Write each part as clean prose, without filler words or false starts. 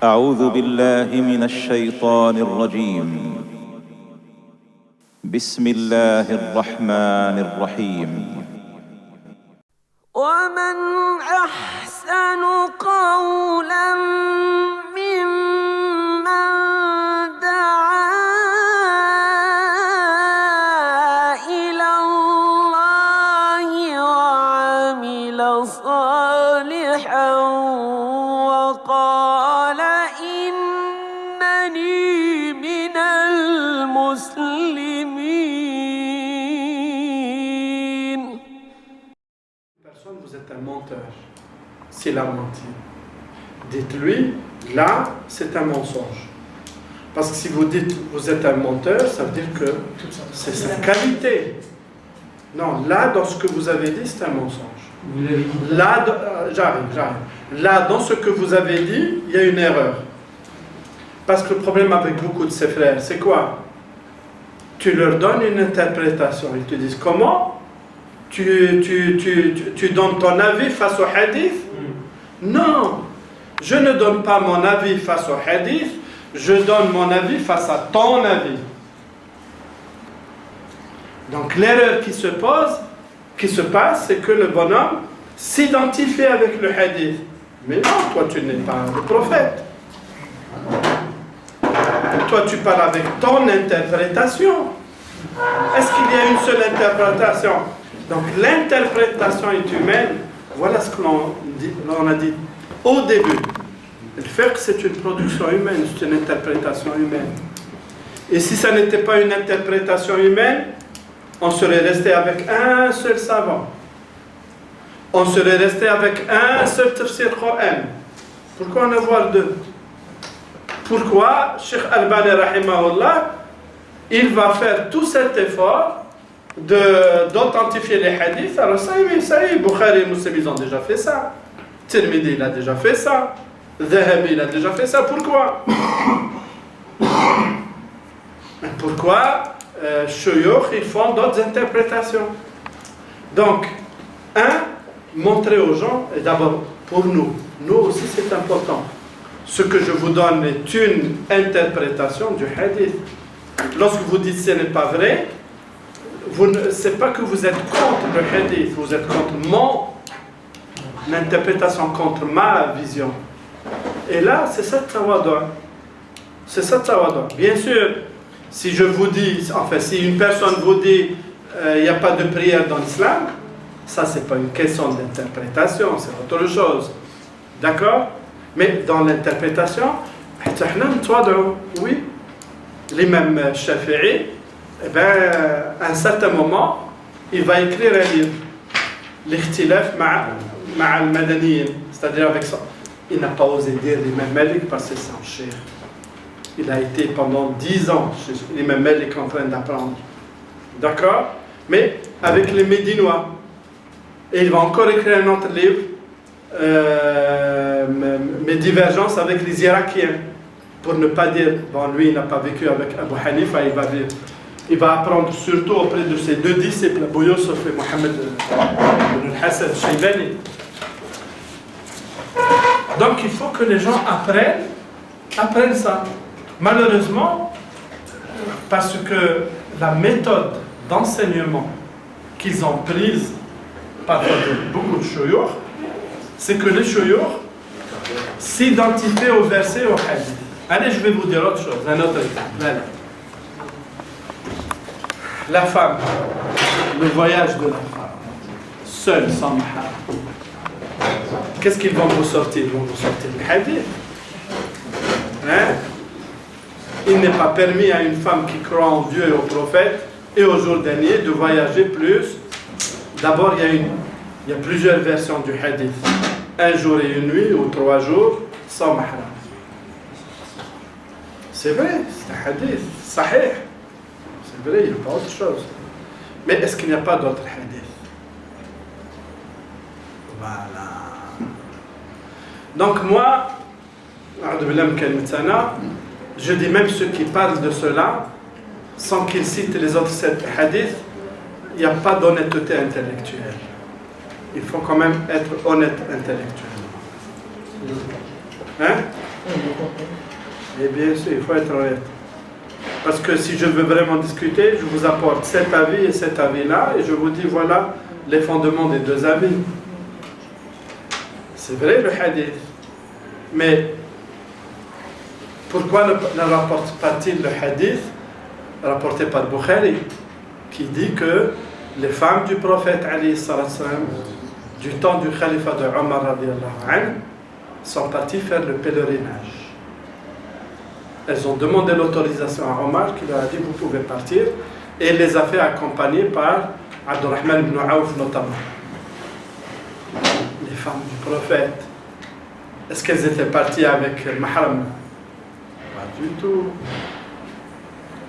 أعوذ بالله من الشيطان الرجيم. بسم الله الرحمن الرحيم. ومن أحسن قولا ممن دعا إلى الله وعمل صالحا وقال إنني من المسلمين. Vous êtes un menteur. S'il a menti, dites-lui, là, c'est un mensonge. Parce que si vous dites vous êtes un menteur, ça veut dire que c'est sa qualité. Non, là, dans ce que vous avez dit, c'est un mensonge. Là, j'arrive. Là, dans ce que vous avez dit, il y a une erreur. Parce que le problème avec beaucoup de ses frères, c'est quoi? Tu leur donnes une interprétation. Ils te disent comment? Tu donnes ton avis face au hadith? Non, je ne donne pas mon avis face au hadith, je donne mon avis face à ton avis. Donc l'erreur qui se passe, c'est que le bonhomme s'identifie avec le hadith. Mais non, toi tu n'es pas le prophète. Toi tu parles avec ton interprétation. Est-ce qu'il y a une seule interprétation? Donc l'interprétation est humaine. Voilà ce que l'on a dit au début. Le fait que c'est une production humaine, c'est une interprétation humaine. Et si ça n'était pas une interprétation humaine, on serait resté avec un seul savant. On serait resté avec un seul tafsir Coran. Pourquoi en avoir deux? Pourquoi Cheikh Albani rahimahullah, il va faire tout cet effort d'authentifier les hadiths? Alors ça y est, Bukhari et Muslim, ils ont déjà fait ça. Tirmidhi, il a déjà fait ça. Dhahabi, il a déjà fait ça. Pourquoi? Pourquoi Shuyukh, ils font d'autres interprétations? Donc, montrer aux gens, et d'abord pour nous aussi c'est important. Ce que je vous donne est une interprétation du hadith. Lorsque vous dites ce n'est pas vrai, c'est pas que vous êtes contre le hadith, vous êtes contre mon interprétation, contre ma vision. Et là, c'est ça tawadu'. C'est ça tawadu'. Bien sûr, si je vous dis, enfin, si une personne vous dit il n'y a pas de prière dans l'islam, ça c'est pas une question d'interprétation, c'est autre chose. D'accord? Mais dans l'interprétation, oui, l'imam Shafi'i, eh bien, à un certain moment, il va écrire un livre, l'Ikhtilaf ma'a al-Madaniyin, c'est-à-dire avec ça. Il n'a pas osé dire l'imam Malik parce que c'est son cheikh. Il a été pendant 10 ans chez l'imam Malik en train d'apprendre. D'accord? Mais avec les Médinois. Et il va encore écrire un autre livre, mes divergences avec les Irakiens. Pour ne pas dire, bon, lui il n'a pas vécu avec Abu Hanifa, il va apprendre surtout auprès de ses deux disciples, Abu Yusuf et Mohamed ibn al-Hassan Shaybani. Donc il faut que les gens apprennent ça. Malheureusement, parce que la méthode d'enseignement qu'ils ont prise par beaucoup de shuyukh, c'est que les shuyukh s'identifient au verset au hadith. Allez, je vais vous dire autre chose, un autre exemple. Allez. La femme, le voyage de la femme, seule, sans mahram. Qu'est-ce qu'ils vont vous sortir? Ils vont vous sortir le hadith. Hein? Il n'est pas permis à une femme qui croit en Dieu et au prophète et au jour dernier de voyager plus. D'abord, il y a plusieurs versions du hadith. Un jour et une nuit ou 3 jours sans mahram. C'est vrai, c'est un hadith, sahih. C'est vrai, il n'y a pas autre chose. Mais est-ce qu'il n'y a pas d'autres hadiths? Voilà. Donc moi, je dis même ceux qui parlent de cela, sans qu'ils citent les autres 7 hadiths, il n'y a pas d'honnêteté intellectuelle. Il faut quand même être honnête intellectuellement. Hein? Et bien sûr, il faut être honnête. Parce que si je veux vraiment discuter, je vous apporte cet avis et cet avis-là, et je vous dis voilà les fondements des deux avis. C'est vrai le hadith. Mais pourquoi ne rapporte pas-il le hadith rapporté par Bukhari qui dit que les femmes du prophète alayhi salatu salam, du temps du khalifa de Omar radiallahu anhu, sont parties faire le pèlerinage. Elles ont demandé l'autorisation à Omar qui leur a dit vous pouvez partir, et il les a fait accompagner par Abdurrahman ibn Awf notamment. Les femmes du prophète, est-ce qu'elles étaient parties avec le mahram? Pas du tout.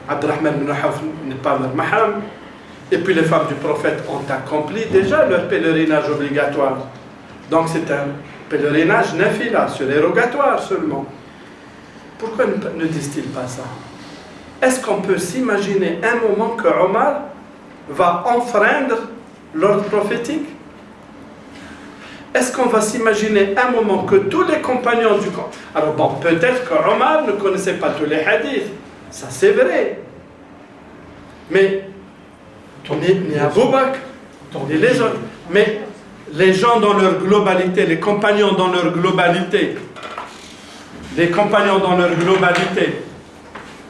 Abdurrahman ibn Awf n'est pas leur mahram. Et puis les femmes du prophète ont accompli déjà leur pèlerinage obligatoire. Donc c'est un pèlerinage nafila, surérogatoire seulement. Pourquoi ne disent-ils pas ça? Est-ce qu'on peut s'imaginer un moment que Omar va enfreindre l'ordre prophétique? Est-ce qu'on va s'imaginer un moment que tous les compagnons du camp... Alors bon, peut-être que Omar ne connaissait pas tous les hadiths, ça c'est vrai. Mais ni Abu Bakr, ni les autres. Mais les gens dans leur globalité, les compagnons dans leur globalité,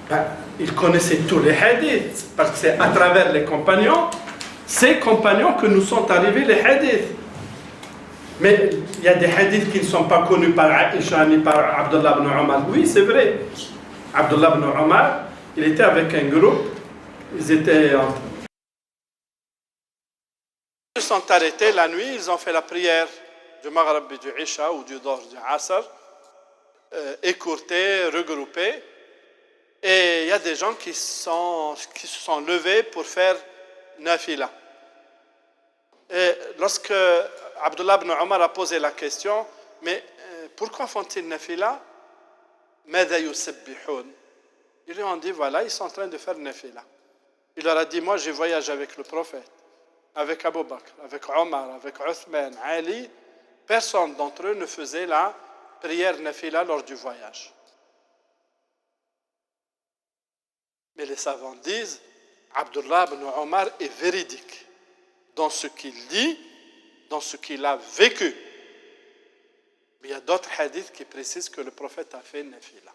ben, ils connaissaient tous les hadiths, parce que c'est à travers les compagnons, ces compagnons que nous sont arrivés les hadiths. Mais il y a des hadiths qui ne sont pas connus par Aïcha ni par Abdullah ibn Omar. Oui, c'est vrai. Abdullah ibn Omar, il était avec un groupe, ils sont arrêtés la nuit, ils ont fait la prière du Maghrib et du Isha ou du Dhuhr, du Asr, écourtée, regroupée. Et il y a des gens qui se sont levés pour faire nafila. Et lorsque Abdullah ibn Omar a posé la question, mais pourquoi font-ils nafila? Madha yusabbihun. Ils lui ont dit, voilà, ils sont en train de faire nafila. Il leur a dit, moi j'ai voyagé avec le prophète, avec Abu Bakr, avec Omar, avec Uthman, Ali. Personne d'entre eux ne faisait la prière nafila lors du voyage. Mais les savants disent, Abdullah ibn Omar est véridique dans ce qu'il dit, dans ce qu'il a vécu. Mais il y a d'autres hadiths qui précisent que le prophète a fait nafila.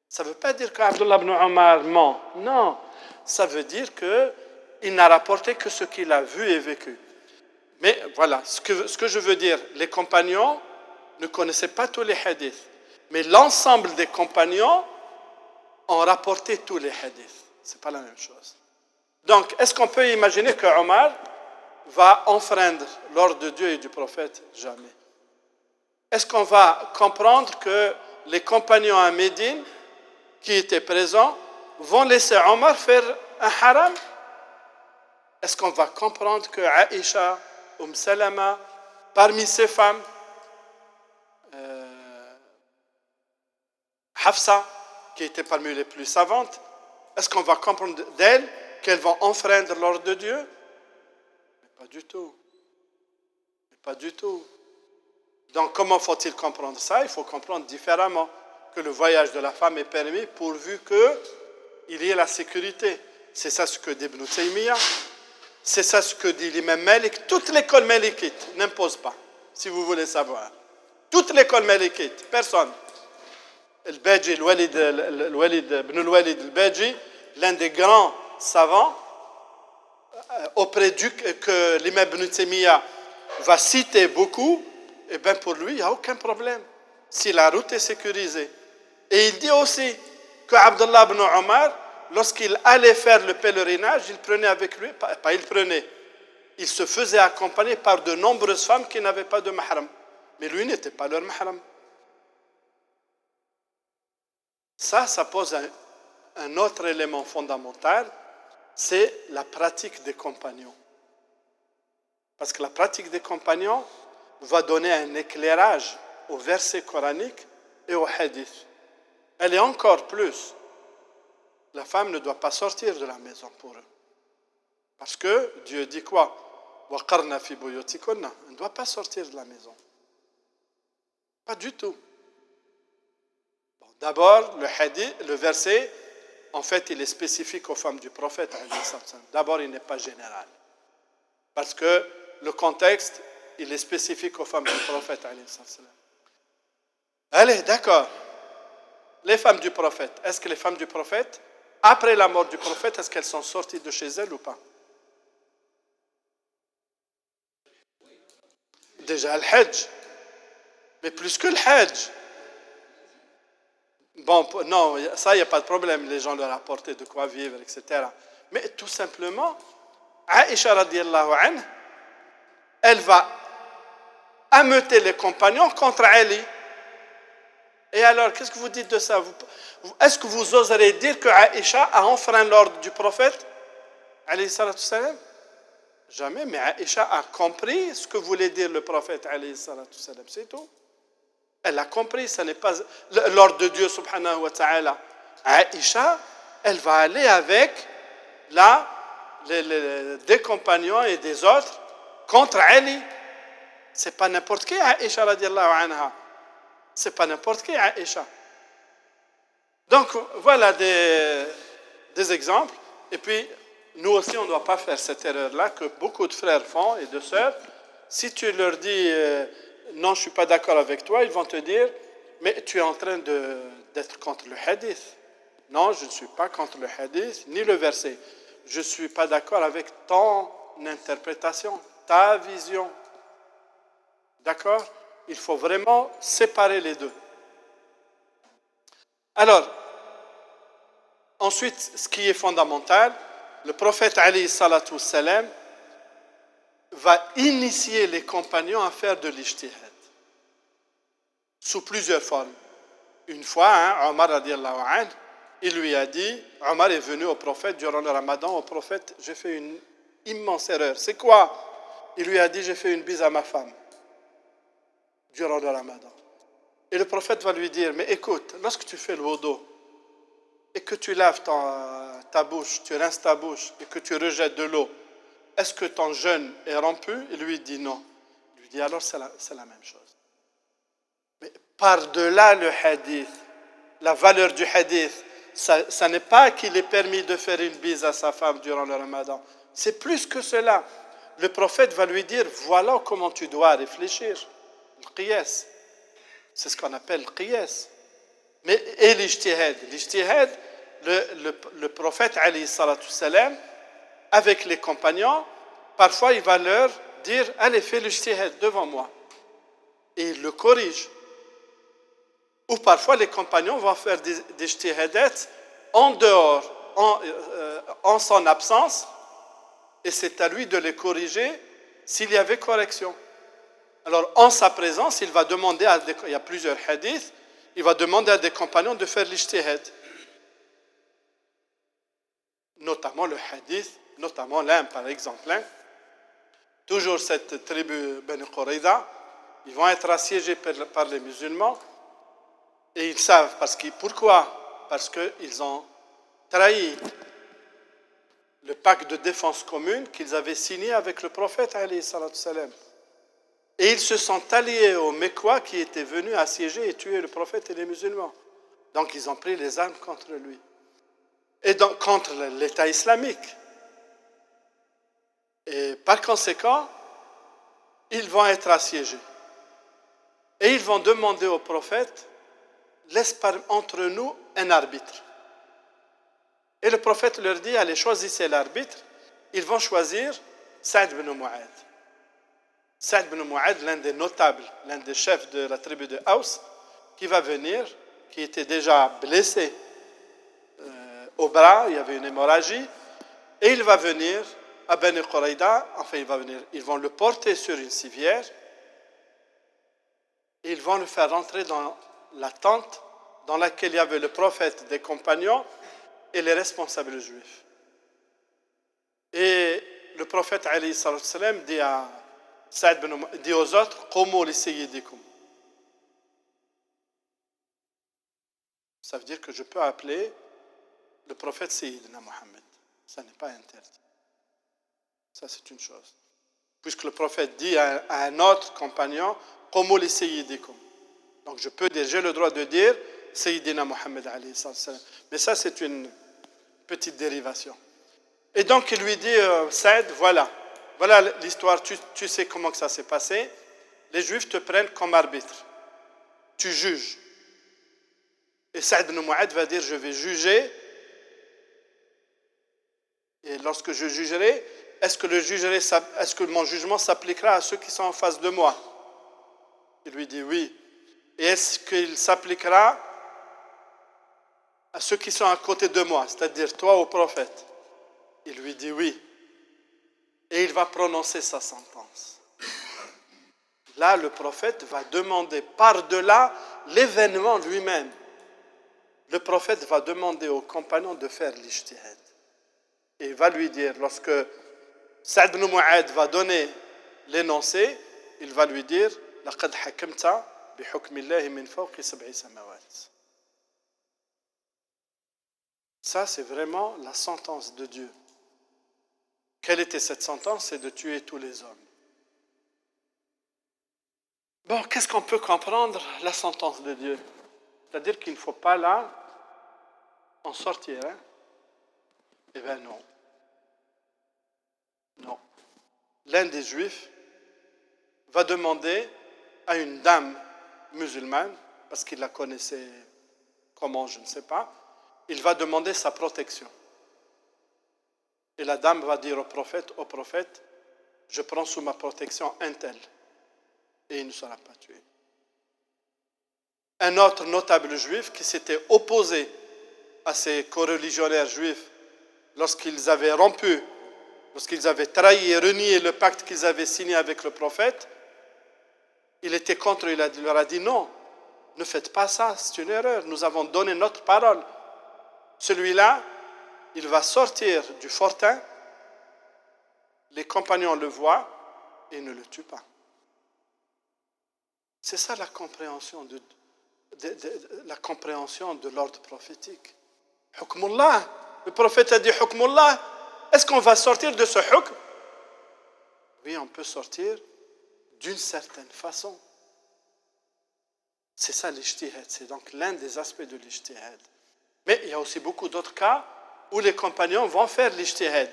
Ça ne veut pas dire qu'Abdullah ibn Omar ment. Non, ça veut dire qu'il n'a rapporté que ce qu'il a vu et vécu. Mais voilà, ce que je veux dire, les compagnons ne connaissaient pas tous les hadiths. Mais l'ensemble des compagnons ont rapporté tous les hadiths. Ce n'est pas la même chose. Donc, est-ce qu'on peut imaginer que Omar va enfreindre l'ordre de Dieu et du prophète? Jamais. Est-ce qu'on va comprendre que les compagnons à Médine qui étaient présents vont laisser Omar faire un haram? Est-ce qu'on va comprendre que Aïcha, Salama, parmi ces femmes, Hafsa, qui était parmi les plus savantes, est-ce qu'on va comprendre d'elles qu'elles vont enfreindre l'ordre de Dieu? Mais pas du tout. Pas du tout. Donc, comment faut-il comprendre ça? Il faut comprendre différemment que le voyage de la femme est permis pourvu qu'il y ait la sécurité. C'est ça ce que dit Ibn Taymiyyah. C'est ça ce que dit l'imam Malik. Toute l'école malikite n'impose pas, si vous voulez savoir. Toute l'école malikite, personne. Al-Baji, Ibn al-Walid al-Baji, l'un des grands savants, auprès que l'imam Ibn Taymiyyah va citer beaucoup, et bien pour lui, il n'y a aucun problème si la route est sécurisée. Et il dit aussi que Abdullah ibn Omar, lorsqu'il allait faire le pèlerinage, il prenait avec lui, il se faisait accompagner par de nombreuses femmes qui n'avaient pas de mahram. Mais lui n'était pas leur mahram. Ça pose un autre élément fondamental, c'est la pratique des compagnons. Parce que la pratique des compagnons va donner un éclairage aux versets coraniques et aux hadiths. Elle est encore plus. La femme ne doit pas sortir de la maison pour eux. Parce que Dieu dit quoi? وَقَرْنَ فِي بُيُوتِكُنَّ. Elle ne doit pas sortir de la maison. Pas du tout. D'abord, le verset, en fait, il est spécifique aux femmes du prophète. D'abord, il n'est pas général. Parce que le contexte, il est spécifique aux femmes du prophète. Allez, d'accord. Les femmes du prophète, est-ce que les femmes du prophète, après la mort du prophète, est-ce qu'elles sont sorties de chez elles ou pas? Déjà le Hajj. Mais plus que le Hajj. Bon, non, ça, il n'y a pas de problème. Les gens leur apportaient de quoi vivre, etc. Mais tout simplement, Aïcha radiallahu anha, elle va ameuter les compagnons contre Ali. Et alors, qu'est-ce que vous dites de ça? Est-ce que vous oserez dire que Aïcha a enfreint l'ordre du prophète? Alayhi salatu salam? Jamais, mais Aïcha a compris ce que voulait dire le prophète. Alayhi salatu salam, c'est tout. Elle a compris, ce n'est pas l'ordre de Dieu subhanahu wa ta'ala. Aïcha, elle va aller avec des compagnons et des autres contre Ali. C'est pas n'importe qui Aïcha radiallahu anha. C'est pas n'importe qui Aïcha. Donc voilà des exemples. Et puis nous aussi on ne doit pas faire cette erreur-là que beaucoup de frères font et de sœurs. Si tu leur dis non, je ne suis pas d'accord avec toi, ils vont te dire mais tu es en train d'être contre le hadith. Non, je ne suis pas contre le hadith ni le verset. Je ne suis pas d'accord avec ton interprétation, ta vision. D'accord? Il faut vraiment séparer les deux. Alors, ensuite, ce qui est fondamental, le prophète alayhi salatu salam va initier les compagnons à faire de l'ijtihad sous plusieurs formes. Une fois, Omar radiallahu anhu, il lui a dit, Omar est venu au prophète durant le ramadan, au prophète, j'ai fait une immense erreur. C'est quoi? Il lui a dit, j'ai fait une bise à ma femme durant le ramadan. Et le prophète va lui dire, mais écoute, lorsque tu fais le wudu et que tu laves ta bouche, tu rinces ta bouche et que tu rejettes de l'eau, est-ce que ton jeûne est rompu? Il lui dit non. Il lui dit alors c'est la même chose. Mais par-delà le hadith, la valeur du hadith, ça n'est pas qu'il est permis de faire une bise à sa femme durant le ramadan. C'est plus que cela. Le prophète va lui dire, voilà comment tu dois réfléchir. Le qiyas. C'est ce qu'on appelle le qiyas. Mais et l'ijtihad? L'ijtihad, le prophète, alayhi salatu salam, avec les compagnons, parfois il va leur dire, allez, fais l'ijtihad devant moi. Et il le corrige. Ou parfois les compagnons vont faire des ijtihadat en dehors, en son absence, et c'est à lui de les corriger s'il y avait correction. Alors, en sa présence, il va demander il y a plusieurs hadiths, il va demander à des compagnons de faire l'ijtihad. Notamment le hadith, notamment l'un par exemple. Toujours cette tribu Bani Qurayza, ils vont être assiégés par les musulmans et ils savent pourquoi? Parce qu'ils ont trahi le pacte de défense commune qu'ils avaient signé avec le prophète alayhi salatu salam. Et ils se sont alliés aux Mécois qui étaient venus assiéger et tuer le prophète et les musulmans. Donc ils ont pris les armes contre lui. Et donc contre l'État islamique. Et par conséquent, ils vont être assiégés. Et ils vont demander au prophète, laisse entre nous un arbitre. Et le prophète leur dit, allez, choisissez l'arbitre. Ils vont choisir Sa'd ibn Mu'adh. Sa'd ibn Mu'adh, l'un des notables, l'un des chefs de la tribu de Aws, qui va venir, qui était déjà blessé au bras, il y avait une hémorragie, et il va venir à Bani Qurayda, ils vont le porter sur une civière, et ils vont le faire rentrer dans la tente dans laquelle il y avait le prophète, des compagnons et les responsables juifs. Et le prophète alayhi salatu salam dit aux autres, Qumu li sayyidikum. Ça veut dire que je peux appeler le prophète Sayyidina Mohammed. Ça n'est pas interdit. Ça, c'est une chose. Puisque le prophète dit à un autre compagnon, Qumu li sayyidikum. Donc, j'ai le droit de dire, Sayyidina Muhammad alayhi salam. Mais ça, c'est une petite dérivation. Et donc, il lui dit, Saïd, voilà l'histoire, tu sais comment que ça s'est passé. Les Juifs te prennent comme arbitre. Tu juges. Et Saïd ibn Mu'adh va dire, je vais juger. Et lorsque je jugerai, est-ce que mon jugement s'appliquera à ceux qui sont en face de moi? Il lui dit oui. Et est-ce qu'il s'appliquera à ceux qui sont à côté de moi, c'est-à-dire toi au prophète? Il lui dit oui. Et il va prononcer sa sentence. Là, le prophète va demander par-delà l'événement lui-même. Le prophète va demander aux compagnons de faire l'ijtihad. Et il va lui dire, lorsque Saad ibn Mu'adh va donner l'énoncé, il va lui dire لَقَدْ حَكَمْتَ بِحُكْمِ اللَّهِ مِنْ فَوْقِ سَبْعِ سَمَاوَاتٍ. Ça, c'est vraiment la sentence de Dieu. Quelle était cette sentence? C'est de tuer tous les hommes. Bon, qu'est-ce qu'on peut comprendre la sentence de Dieu? C'est-à-dire qu'il ne faut pas là en sortir. Hein? Eh bien non. Non. L'un des Juifs va demander à une dame musulmane, parce qu'il la connaissait comment, je ne sais pas, il va demander sa protection. Et la dame va dire au prophète, je prends sous ma protection un tel, et il ne sera pas tué. Un autre notable juif qui s'était opposé à ces coreligionnaires juifs lorsqu'ils avaient rompu, lorsqu'ils avaient trahi et renié le pacte qu'ils avaient signé avec le prophète, il était contre, il leur a dit non, ne faites pas ça, c'est une erreur, nous avons donné notre parole. Celui-là, il va sortir du fortin, les compagnons le voient et ne le tuent pas. C'est ça la compréhension de l'ordre prophétique. Hukmullah, le prophète a dit Hukmullah, est-ce qu'on va sortir de ce hukm? Oui, on peut sortir d'une certaine façon. C'est ça l'ijtihad, c'est donc l'un des aspects de l'ijtihad. Mais il y a aussi beaucoup d'autres cas où les compagnons vont faire l'ijtihad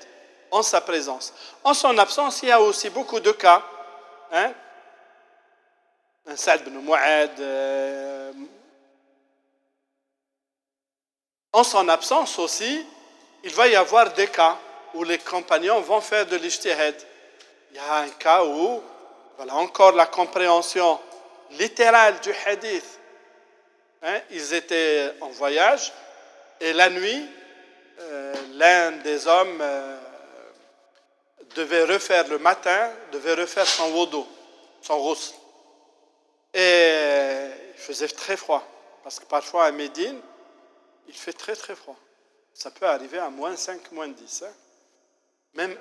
en sa présence. En son absence, il y a aussi beaucoup de cas. Hein? Un Saad ibn Mu'adh. En son absence aussi, il va y avoir des cas où les compagnons vont faire de l'ijtihad. Il y a un cas où, voilà encore la compréhension littérale du hadith. Hein? Ils étaient en voyage et la nuit, l'un des hommes devait refaire son wudu, son ghusl. Et il faisait très froid, parce que parfois à Médine, il fait très très froid. Ça peut arriver à moins 5, moins 10. Hein? Même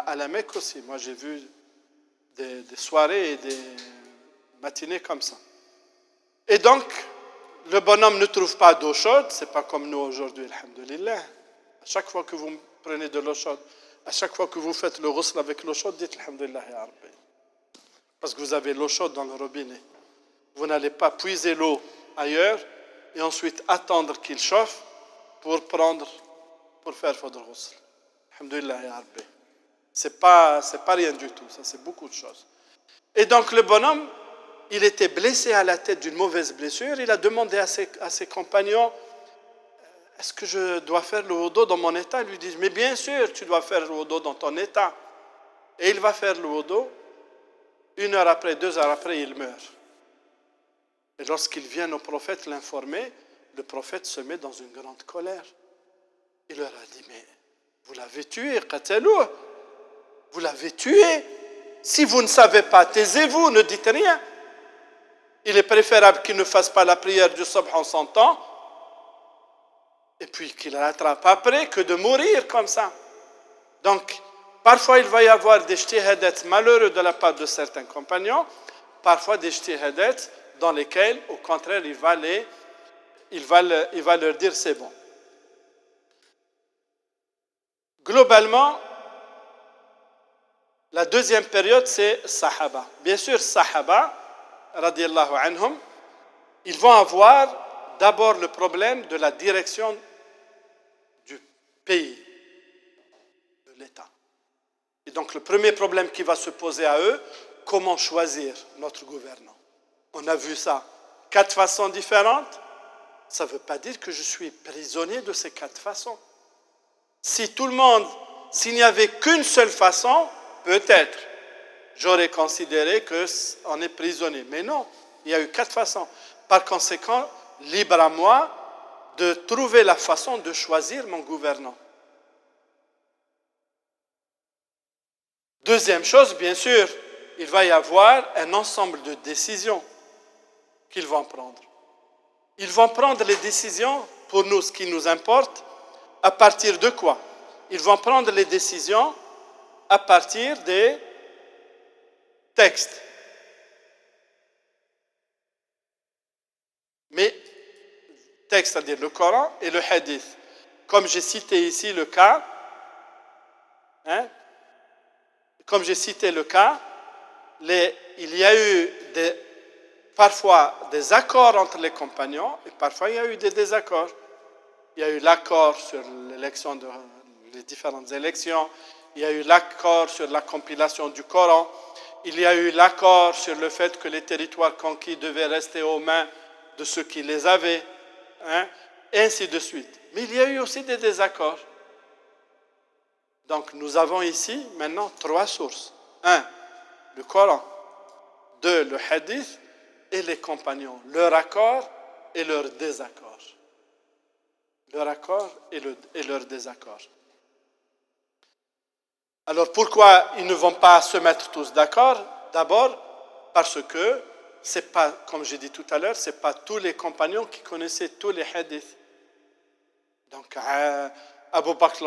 à la Mecque aussi. Moi j'ai vu des soirées et des matinées comme ça. Et donc, le bonhomme ne trouve pas d'eau chaude, c'est pas comme nous aujourd'hui, alhamdulillah. À chaque fois que vous prenez de l'eau chaude, à chaque fois que vous faites le ghusl avec l'eau chaude, dites alhamdulillah ya Rabbi. Parce que vous avez l'eau chaude dans le robinet. Vous n'allez pas puiser l'eau ailleurs et ensuite attendre qu'il chauffe pour faire votre ghusl. Alhamdulillah ya Rabbi. C'est pas rien du tout, ça c'est beaucoup de choses. Et donc le bonhomme, il était blessé à la tête d'une mauvaise blessure. Il a demandé à ses compagnons, est-ce que je dois faire le wudu dans mon état? Ils lui disent, mais bien sûr, tu dois faire le wudu dans ton état. Et il va faire le wudu. 1 heure après, 2 heures après, il meurt. Et lorsqu'ils viennent au prophète l'informer, le prophète se met dans une grande colère. Il leur a dit, mais vous l'avez tué, qatalou. Vous l'avez tué. Si vous ne savez pas, taisez-vous, ne dites rien. Il est préférable qu'il ne fasse pas la prière du subh en son temps et puis qu'il rattrape après que de mourir comme ça. Donc, parfois il va y avoir des ijtihadats malheureux de la part de certains compagnons, parfois des ijtihadats dans lesquels, au contraire, il va leur dire c'est bon. Globalement, la deuxième période, c'est Sahaba. Bien sûr, Sahaba, radiyallahu anhum, ils vont avoir d'abord le problème de la direction du pays, de l'État. Et donc le premier problème qui va se poser à eux, comment choisir notre gouvernant? On a vu ça, 4 façons différentes. Ça ne veut pas dire que je suis prisonnier de ces 4 façons. Si tout le monde, s'il n'y avait qu'une seule façon, peut-être, j'aurais considéré qu'on est prisonnier. Mais non, il y a eu 4 façons. Par conséquent, libre à moi de trouver la façon de choisir mon gouvernant. Deuxième chose, bien sûr, il va y avoir un ensemble de décisions qu'ils vont prendre. Ils vont prendre les décisions, pour nous, ce qui nous importe, à partir de quoi? Ils vont prendre les décisions à partir des textes. Mais, texte, c'est-à-dire le Coran et le Hadith. Comme j'ai cité ici le cas, il y a eu parfois des accords entre les compagnons et parfois il y a eu des désaccords. Il y a eu l'accord sur l'élection les différentes élections, il y a eu l'accord sur la compilation du Coran, il y a eu l'accord sur le fait que les territoires conquis devaient rester aux mains de ceux qui les avaient, et ainsi de suite. Mais il y a eu aussi des désaccords. Donc nous avons ici maintenant 3 sources. 1, le Coran. 2, le Hadith. Et les compagnons, leur accord et leur désaccord. Leur accord et leur désaccord. Alors pourquoi ils ne vont pas se mettre tous d'accord? D'abord parce que c'est pas, comme j'ai dit tout à l'heure, c'est pas tous les compagnons qui connaissaient tous les hadiths. Donc Abu Bakr,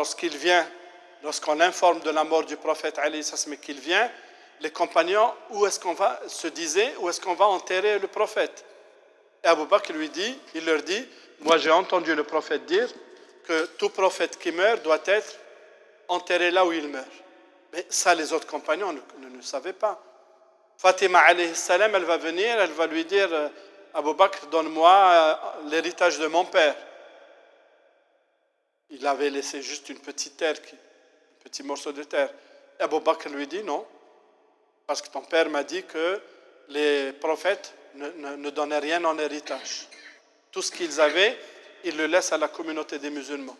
lorsqu'on l'informe de la mort du prophète Ali, mais qu'il vient, les compagnons, où est-ce qu'on va enterrer le prophète? Et Abu Bakr il leur dit, moi j'ai entendu le prophète dire que tout prophète qui meurt doit être enterré là où il meurt. Mais ça, les autres compagnons ne savaient pas. Fatima alayhi salam, elle va venir, elle va lui dire, Abu Bakr, donne-moi l'héritage de mon père. Il avait laissé juste une petite terre, un petit morceau de terre. Et Abu Bakr lui dit, non, parce que ton père m'a dit que les prophètes ne donnaient rien en héritage. Tout ce qu'ils avaient, ils le laissent à la communauté des musulmans.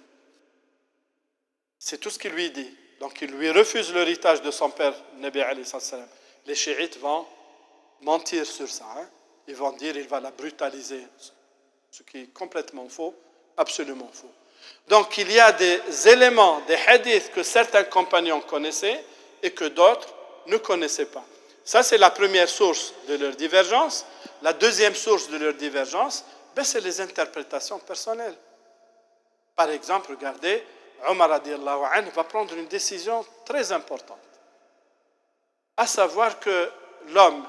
C'est tout ce qu'il lui dit. Donc il lui refuse l'héritage de son père, Nabi alayhi salam. Les chiites vont mentir sur ça. Ils vont dire qu'il va la brutaliser. Ce qui est complètement faux, absolument faux. Donc il y a des éléments, des hadiths que certains compagnons connaissaient et que d'autres ne connaissaient pas. Ça, c'est la première source de leur divergence. La deuxième source de leur divergence, c'est les interprétations personnelles. Par exemple, regardez, Omar radiallahu anhu va prendre une décision très importante. À savoir que l'homme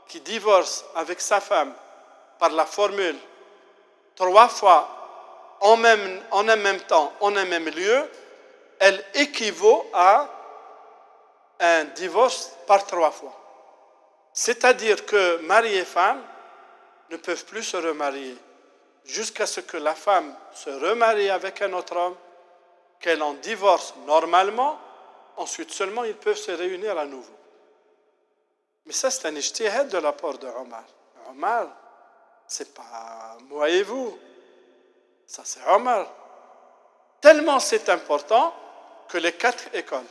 qui divorce avec sa femme par la formule 3 fois en un même temps, en un même lieu, elle équivaut à un divorce par 3 fois. C'est-à-dire que mari et femme ne peuvent plus se remarier jusqu'à ce que la femme se remarie avec un autre homme, qu'elle en divorce normalement, ensuite seulement ils peuvent se réunir à nouveau. Mais ça, c'est un ijtihad de la part de Omar. Omar, c'est pas moi et vous. Ça, c'est Omar. Tellement c'est important que les 4 écoles,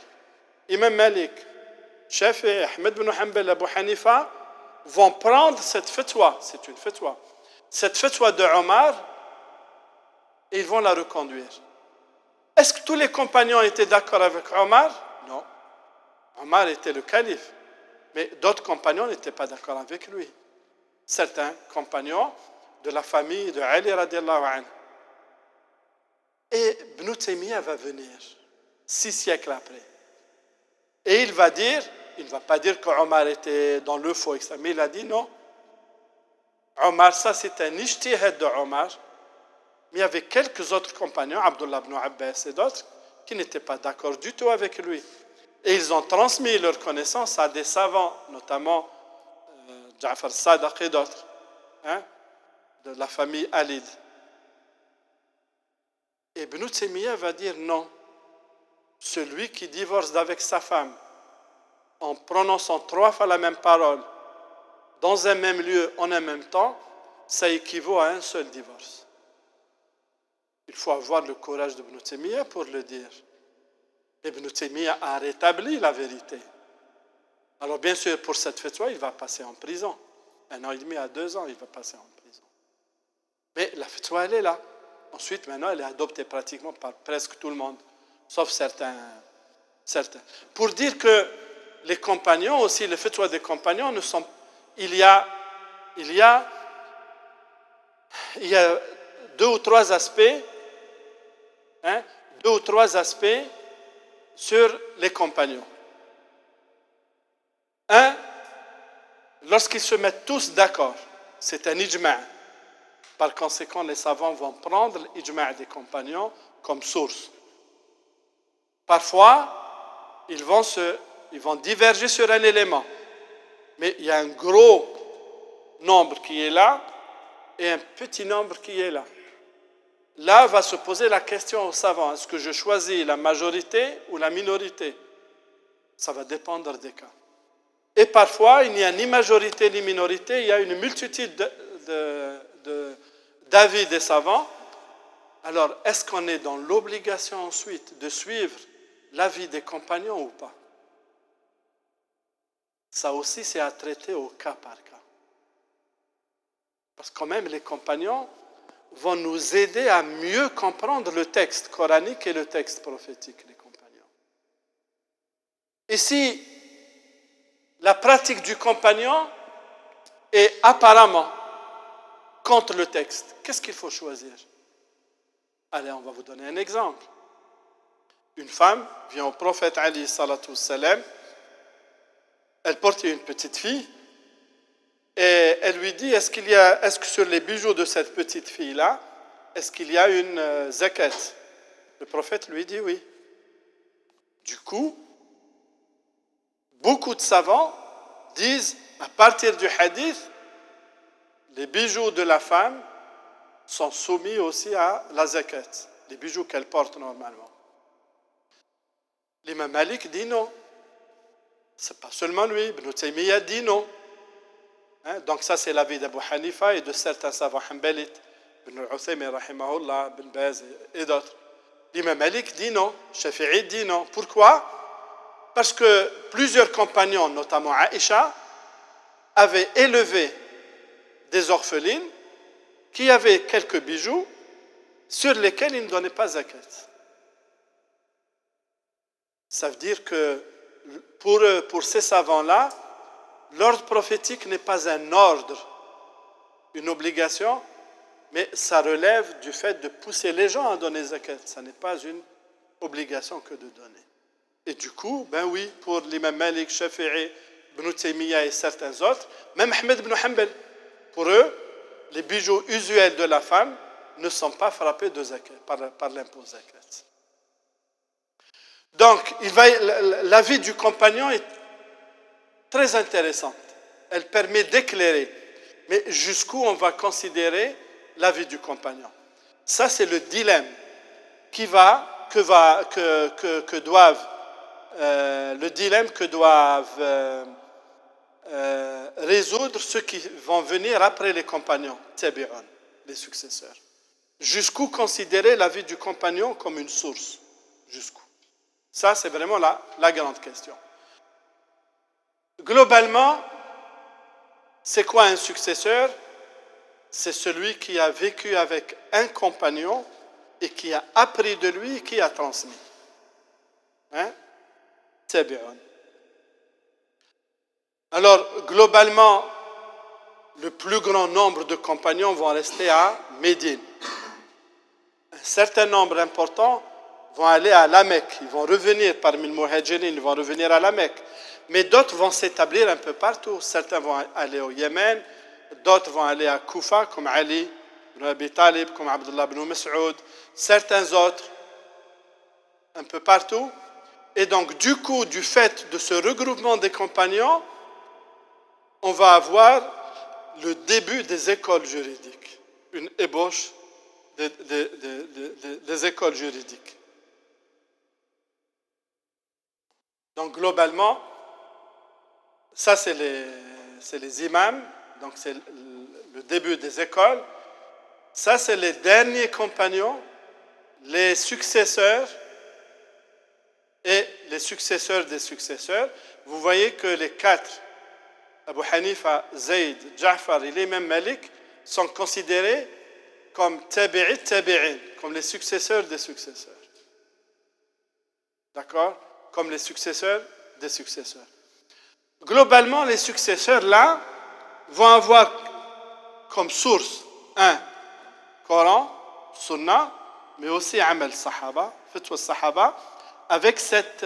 Imam Malik, Shafi'i, Ahmed ibn Hanbal, Abu Hanifa, vont prendre cette fatwa, c'est une fatwa, cette fatwa de Omar, et ils vont la reconduire. Est-ce que tous les compagnons étaient d'accord avec Omar? Non. Omar était le calife. Mais d'autres compagnons n'étaient pas d'accord avec lui. Certains compagnons de la famille de Ali radiallahu anhu. Et Ibn Taymiyyah va venir 6 siècles après. Et il va ne va pas dire qu'Omar était dans le faux, mais il a dit non. Omar, ça c'est un ijtihad de Omar. Mais il y avait quelques autres compagnons, Abdullah ibn Abbas et d'autres, qui n'étaient pas d'accord du tout avec lui. Et ils ont transmis leur connaissance à des savants, notamment Ja'far Sadaq et d'autres. de la famille Alid. Et Ibn Taymiyyah va dire non. Celui qui divorce d'avec sa femme en prononçant 3 fois la même parole dans un même lieu en un même temps, ça équivaut à un seul divorce. Il faut avoir le courage d'Ibn Taymiyyah pour le dire. Ibn Taymiyyah a rétabli la vérité. Alors bien sûr, pour cette fatwa, il va passer en prison. 1 an et demi à 2 ans, il va passer en prison. Mais la fatwa, elle est là. Ensuite, maintenant, elle est adoptée pratiquement par presque tout le monde, sauf certains. Pour dire que les compagnons aussi, les fatwas des compagnons ne sont... Il y a 2 ou 3 aspects, 2 ou 3 aspects sur les compagnons. Un, lorsqu'ils se mettent tous d'accord, c'est un ijma'. Par conséquent, les savants vont prendre l'ijma' des compagnons comme source. Parfois, ils vont diverger sur un élément. Mais il y a un gros nombre qui est là et un petit nombre qui est là. Là va se poser la question aux savants, est-ce que je choisis la majorité ou la minorité? Ça va dépendre des cas. Et parfois, il n'y a ni majorité ni minorité, il y a une multitude d'avis des savants. Alors, est-ce qu'on est dans l'obligation ensuite de suivre l'avis des compagnons ou pas? Ça aussi, c'est à traiter au cas par cas. Parce que quand même, les compagnons vont nous aider à mieux comprendre le texte coranique et le texte prophétique, les compagnons. Ici, la pratique du compagnon est apparemment contre le texte. Qu'est-ce qu'il faut choisir? Allez, on va vous donner un exemple. Une femme vient au prophète Ali salatu salam. Elle portait une petite fille et elle lui dit, est-ce que sur les bijoux de cette petite fille-là, est-ce qu'il y a une zakat? Le prophète lui dit oui. Du coup, beaucoup de savants disent, à partir du hadith, les bijoux de la femme sont soumis aussi à la zakat, les bijoux qu'elle porte normalement. L'imam Malik dit non. C'est pas seulement lui, Ibn Taymiyyah dit non. Donc ça c'est l'avis d'Abu Hanifa et de certains savants hanbalites, Ibn al-Uthaymin rahimahullah, Ibn Baz et d'autres. L'imam Malik dit non, Shafi'i dit non. Pourquoi? Parce que plusieurs compagnons, notamment Aïcha, avaient élevé des orphelines qui avaient quelques bijoux sur lesquels ils ne donnaient pas zakat. Ça veut dire que pour ces savants-là, l'ordre prophétique n'est pas un ordre, une obligation, mais ça relève du fait de pousser les gens à donner zakat. Ça n'est pas une obligation que de donner. Et du coup, ben oui, pour l'imam Malik, Shafi'i, Ibn Taymiyyah et certains autres, même Ahmed ibn Hanbal, pour eux, les bijoux usuels de la femme ne sont pas frappés de zakat, par l'impôt zakat. Donc, l'avis du compagnon est très intéressante. Elle permet d'éclairer. Mais jusqu'où on va considérer l'avis du compagnon? Ça, c'est le dilemme le dilemme que doivent résoudre ceux qui vont venir après les compagnons, tabi'un, les successeurs. Jusqu'où considérer l'avis du compagnon comme une source? Jusqu'où? Ça, c'est vraiment la grande question. Globalement, c'est quoi un successeur? C'est celui qui a vécu avec un compagnon et qui a appris de lui et qui a transmis. Tabi'un. Alors, globalement, le plus grand nombre de compagnons vont rester à Médine. Un certain nombre important vont aller à la Mecque. Ils vont revenir parmi les Muhajirin, ils vont revenir à la Mecque. Mais d'autres vont s'établir un peu partout. Certains vont aller au Yémen, d'autres vont aller à Koufa, comme Ali ibn Abi Talib, comme Abdullah ibn Mas'ud, certains autres, un peu partout. Et donc, du coup, du fait de ce regroupement des compagnons, on va avoir le début des écoles juridiques. une ébauche des écoles juridiques. Donc globalement, ça c'est les imams, donc c'est le début des écoles. Ça c'est les derniers compagnons, les successeurs et les successeurs des successeurs. Vous voyez que les quatre, Abu Hanifa, Zayd, Ja'far et l'imam Malik, sont considérés comme tabi'in, comme les successeurs des successeurs. D'accord? Comme les successeurs des successeurs. Globalement, les successeurs là vont avoir comme source un Coran, Sunna, mais aussi Amal Sahaba, Fatwa Sahaba, avec cette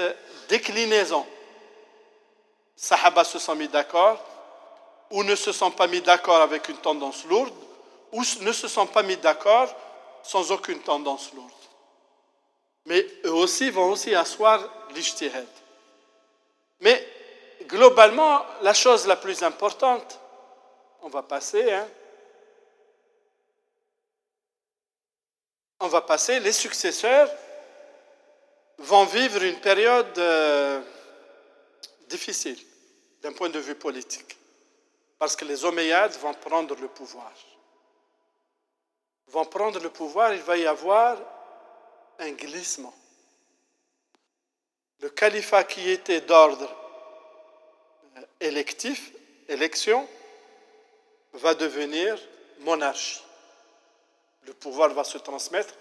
déclinaison. Sahaba se sont mis d'accord, ou ne se sont pas mis d'accord avec une tendance lourde, ou ne se sont pas mis d'accord sans aucune tendance lourde. Mais eux aussi vont aussi asseoir l'ijtihad. Mais globalement, la chose la plus importante, on va passer, les successeurs vont vivre une période difficile d'un point de vue politique. Parce que les Omeyyades vont prendre le pouvoir. Il va y avoir un glissement. Le califat qui était d'ordre électif, élection, va devenir monarchie. Le pouvoir va se transmettre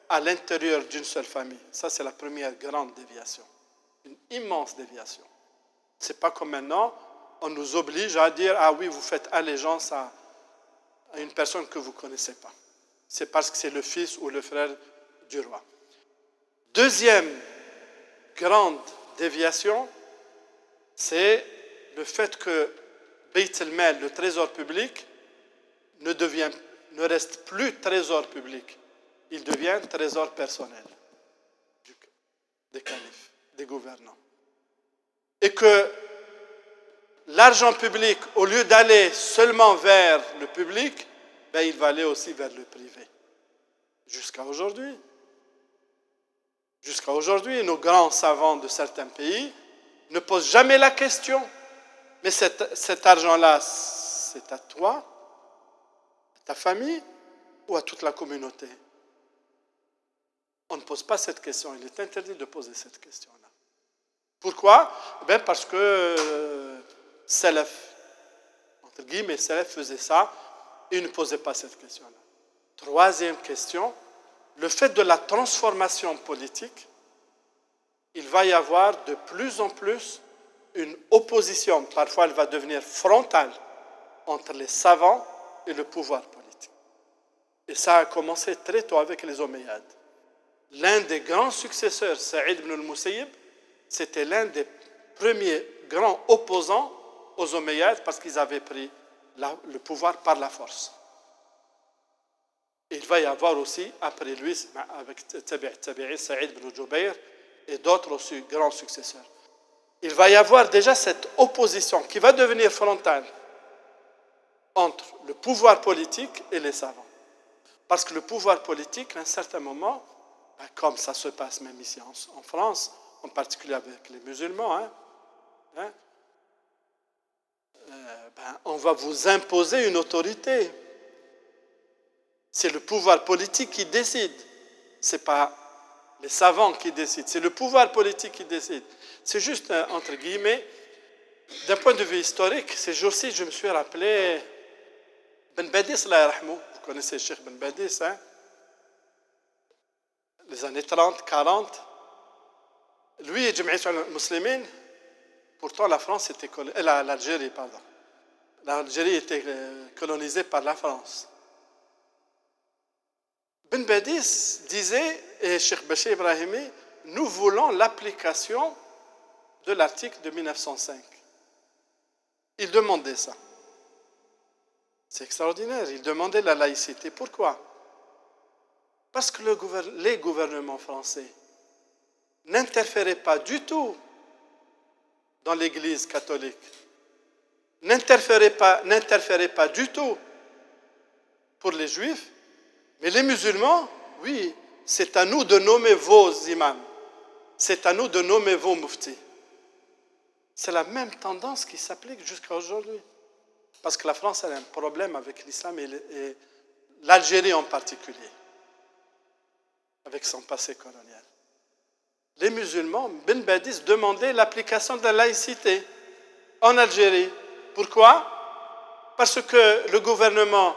à l'intérieur d'une seule famille. Ça, c'est la première grande déviation. Une immense déviation. Ce n'est pas comme maintenant, on nous oblige à dire « Ah oui, vous faites allégeance à une personne que vous ne connaissez pas. » C'est parce que c'est le fils ou le frère du roi. Deuxième grande déviation, c'est le fait que Bayt al-Mal, le trésor public, ne reste plus trésor public. Il devient trésor personnel des califes, des gouvernants. Et que l'argent public, au lieu d'aller seulement vers le public, il va aller aussi vers le privé. Jusqu'à aujourd'hui. Jusqu'à aujourd'hui, nos grands savants de certains pays ne posent jamais la question. Mais cet argent-là, c'est à toi, à ta famille ou à toute la communauté? On ne pose pas cette question. Il est interdit de poser cette question-là. Pourquoi? Parce que Salaf, entre guillemets, Salaf faisait ça et ne posait pas cette question-là. Troisième question, le fait de la transformation politique, il va y avoir de plus en plus une opposition, parfois elle va devenir frontale, entre les savants et le pouvoir politique. Et ça a commencé très tôt avec les Omeyyades. L'un des grands successeurs, Saïd ibn al-Musayyib, c'était l'un des premiers grands opposants aux Omeyyades parce qu'ils avaient pris le pouvoir par la force. Il va y avoir aussi, après lui, avec Tabi'i, Saïd ibn Jubayr et d'autres aussi grands successeurs. Il va y avoir déjà cette opposition qui va devenir frontale entre le pouvoir politique et les savants. Parce que le pouvoir politique, à un certain moment, comme ça se passe même ici en France, en particulier avec les musulmans, on va vous imposer une autorité. C'est le pouvoir politique qui décide. Ce n'est pas les savants qui décident. C'est le pouvoir politique qui décide. C'est juste, entre guillemets, d'un point de vue historique, ces jours-ci, je me suis rappelé Ben Badis, vous connaissez Cheikh Ben Badis, les années 30, 40. Lui et Jami'at al-Muslimin, pourtant la France était l'Algérie, pardon. L'Algérie était colonisée par la France. Ben Badis disait, et Cheikh Bachir Ibrahimi, nous voulons l'application de l'article de 1905. Il demandait ça. C'est extraordinaire, il demandait la laïcité. Pourquoi? Parce que les gouvernements français n'interféraient pas du tout dans l'Église catholique, n'interféraient pas du tout pour les Juifs Mais les musulmans, oui, c'est à nous de nommer vos imams. C'est à nous de nommer vos muftis. C'est la même tendance qui s'applique jusqu'à aujourd'hui. Parce que la France a un problème avec l'islam et l'Algérie en particulier, avec son passé colonial. Les musulmans, Ben Badis, demandaient l'application de la laïcité en Algérie. Pourquoi? Parce que le gouvernement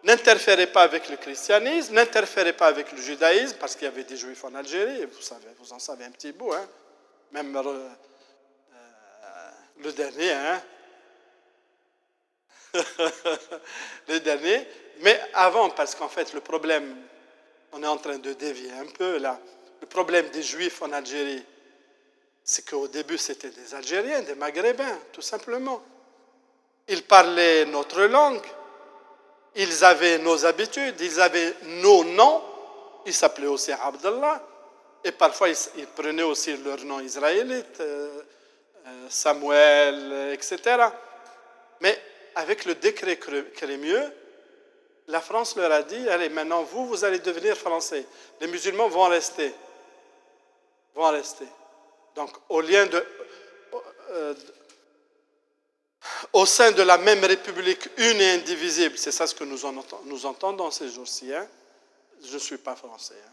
n'interférait pas avec le christianisme, n'interférait pas avec le judaïsme, parce qu'il y avait des juifs en Algérie, et vous en savez un petit bout, hein? Même le dernier, hein? Le dernier. Mais avant, parce qu'en fait, le problème, on est en train de dévier un peu là, le problème des juifs en Algérie, c'est qu'au début, c'était des Algériens, des Maghrébins, tout simplement. Ils parlaient notre langue, ils avaient nos habitudes, ils avaient nos noms, ils s'appelaient aussi Abdallah, et parfois ils prenaient aussi leur nom israélite, Samuel, etc. Mais avec le décret Crémieux, la France leur a dit, allez, maintenant vous allez devenir français. Les musulmans vont rester. Donc, au sein de la même République une et indivisible, c'est ça ce que nous entendons ces jours-ci, hein? Je ne suis pas français. Hein?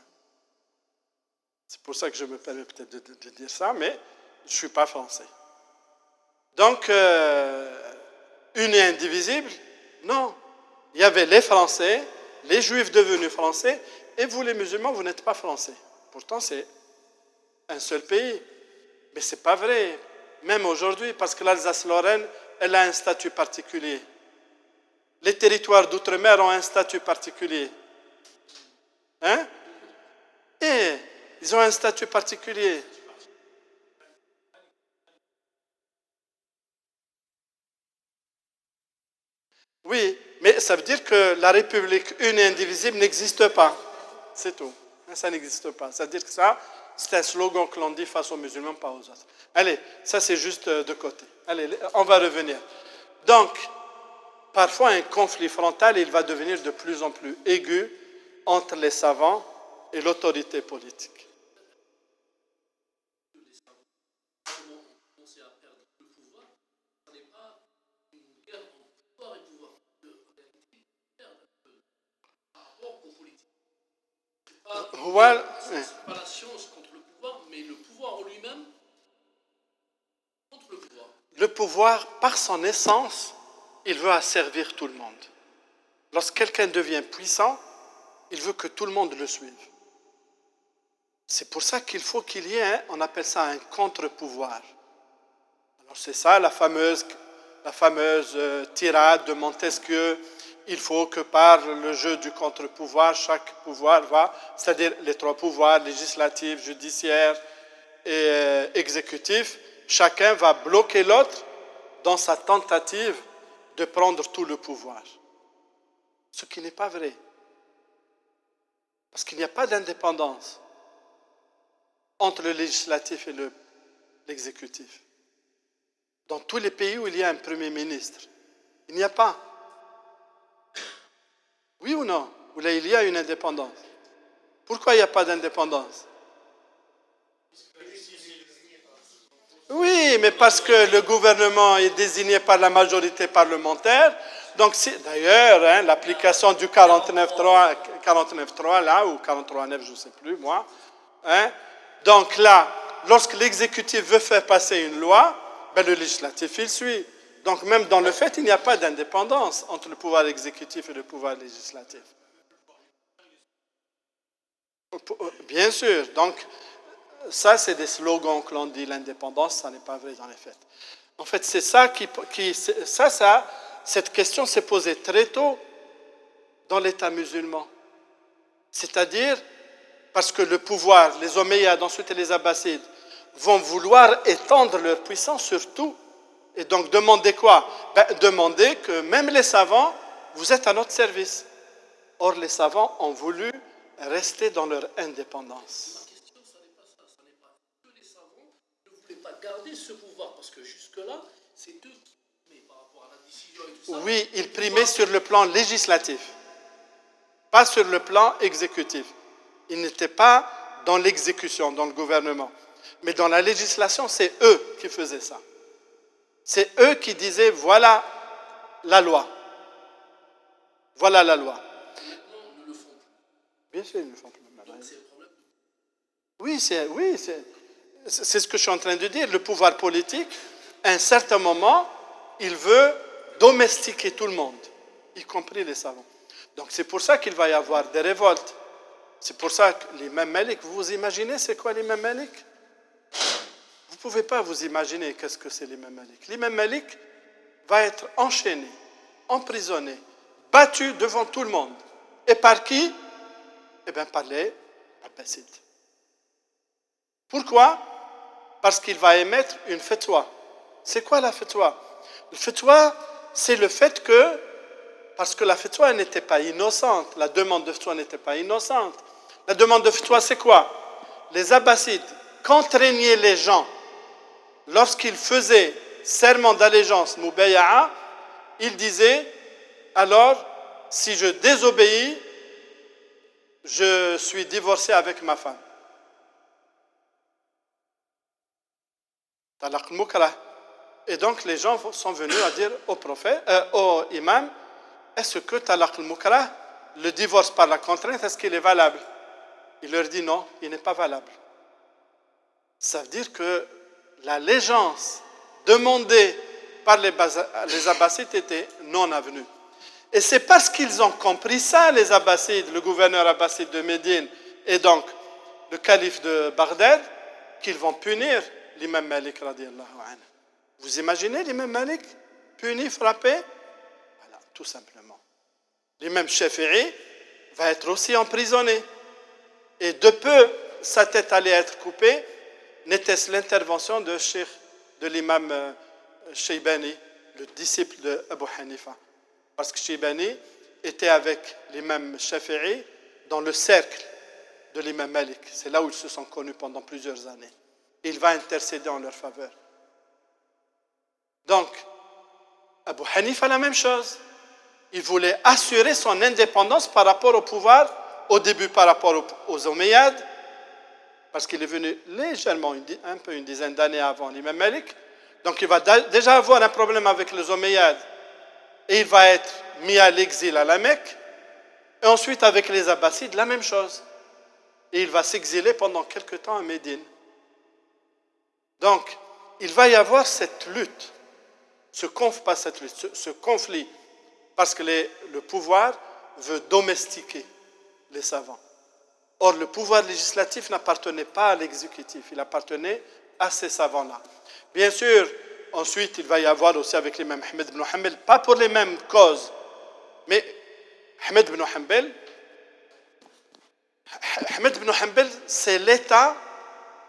C'est pour ça que je me permets peut-être de dire ça, mais je ne suis pas français. Donc, une et indivisible, non. Il y avait les Français, les Juifs devenus Français, et vous les musulmans, vous n'êtes pas Français. Pourtant, c'est un seul pays. Mais ce n'est pas vrai, même aujourd'hui, parce que l'Alsace-Lorraine, elle a un statut particulier. Les territoires d'outre-mer ont un statut particulier. Hein? Et ils ont un statut particulier. Oui, mais ça veut dire que la République une et indivisible n'existe pas. C'est tout. Ça n'existe pas. Ça veut dire que ça, c'est un slogan que l'on dit face aux musulmans, pas aux autres. Allez, ça c'est juste de côté. Allez, on va revenir. Donc, parfois un conflit frontal, il va devenir de plus en plus aigu entre les savants et l'autorité politique. C'est pas la science contre le pouvoir, mais le pouvoir en lui-même contre le pouvoir. Le pouvoir, par son essence, il veut asservir tout le monde. Lorsque quelqu'un devient puissant, il veut que tout le monde le suive. C'est pour ça qu'il faut qu'il y ait, on appelle ça un contre-pouvoir. Alors c'est ça la fameuse tirade de Montesquieu. Il faut que par le jeu du contre-pouvoir, chaque pouvoir va, c'est-à-dire les trois pouvoirs, législatif, judiciaire et exécutif, chacun va bloquer l'autre dans sa tentative de prendre tout le pouvoir. Ce qui n'est pas vrai. Parce qu'il n'y a pas d'indépendance entre le législatif et l'exécutif. Dans tous les pays où il y a un Premier ministre, il n'y a pas. Oui ou non? Où là, il y a une indépendance. Pourquoi il n'y a pas d'indépendance? Oui, mais parce que le gouvernement est désigné par la majorité parlementaire. Donc, d'ailleurs, hein, l'application du 49.3 là, ou 43.9, je ne sais plus, moi. Hein, donc là, lorsque l'exécutif veut faire passer une loi, ben, le législatif, il suit. Donc même dans le fait, il n'y a pas d'indépendance entre le pouvoir exécutif et le pouvoir législatif. Bien sûr. Donc ça, c'est des slogans que l'on dit l'indépendance, ça n'est pas vrai dans les faits. En fait, c'est ça cette question s'est posée très tôt dans l'État musulman. C'est-à-dire parce que le pouvoir, les Omeyyades, ensuite les Abbassides, vont vouloir étendre leur puissance sur tout. Et donc, demander quoi? Demander que même les savants, vous êtes à notre service. Or, les savants ont voulu rester dans leur indépendance. La question, ça n'est pas ça. Ça n'est pas que les savants ne voulaient pas garder ce pouvoir, parce que jusque-là, c'est eux qui, mais par rapport à la décision et tout ça... Oui, ils primaient sur le plan législatif. pas sur le plan exécutif. Ils n'étaient pas dans l'exécution, dans le gouvernement. Mais dans la législation, c'est eux qui faisaient ça. C'est eux qui disaient, voilà la loi. Voilà la loi. Maintenant, ne le font plus. Bien sûr, ils ne le font plus. Donc c'est le problème. Oui, c'est ce que je suis en train de dire. Le pouvoir politique, à un certain moment, il veut domestiquer tout le monde, y compris les savants. Donc c'est pour ça qu'il va y avoir des révoltes. C'est pour ça que l'imam Malik, vous vous imaginez c'est quoi l'imam Malik? Vous ne pouvez pas vous imaginer qu'est-ce que c'est l'imam Malik. L'imam Malik va être enchaîné, emprisonné, battu devant tout le monde. Et par qui? Eh bien par les Abbasides. Pourquoi? Parce qu'il va émettre une fatwa. C'est quoi la fatwa? Le fatwa, c'est le fait que, parce que la fatwa n'était pas innocente, la demande de fatwa n'était pas innocente. La demande de fatwa, c'est quoi? Les Abbasides contraignaient les gens, lorsqu'ils faisaient serment d'allégeance, mubaya'a, ils disaient, alors, si je désobéis, je suis divorcé avec ma femme. Talaq al-mukrah. Et donc les gens sont venus à dire au prophète, au imam, est-ce que talaq al-mukrah, le divorce par la contrainte, est-ce qu'il est valable? Il leur dit non, il n'est pas valable. Ça veut dire que l'allégeance demandée par les Abbasides était non avenue. Et c'est parce qu'ils ont compris ça, les Abbasides, le gouverneur abbasside de Médine et donc le calife de Bagdad, qu'ils vont punir l'imam Malik radiyallahu anhu. Vous imaginez l'imam Malik puni, frappé? Voilà, tout simplement. L'imam Shafi'i va être aussi emprisonné. Et de peu, sa tête allait être coupée, n'était-ce l'intervention de l'imam Shaybani, le disciple de Abu Hanifa. Parce que Shaybani était avec l'imam Shafi'i dans le cercle de l'imam Malik. C'est là où ils se sont connus pendant plusieurs années. Et il va intercéder en leur faveur. Donc, Abu Hanifa, la même chose. Il voulait assurer son indépendance par rapport au pouvoir, au début par rapport aux Omeyyades, parce qu'il est venu légèrement, un peu une dizaine d'années avant l'imam Malik. Donc il va déjà avoir un problème avec les Omeyyades. Et il va être mis à l'exil à la Mecque. Et ensuite avec les Abbasides, la même chose. Et il va s'exiler pendant quelque temps à Médine. Donc, il va y avoir cette lutte, ce conflit, parce que le pouvoir veut domestiquer les savants. Or, le pouvoir législatif n'appartenait pas à l'exécutif, il appartenait à ces savants-là. Bien sûr, ensuite, il va y avoir aussi avec l'imam Ahmed ibn Hanbal, pas pour les mêmes causes, mais Ahmed ibn Hanbal, c'est l'État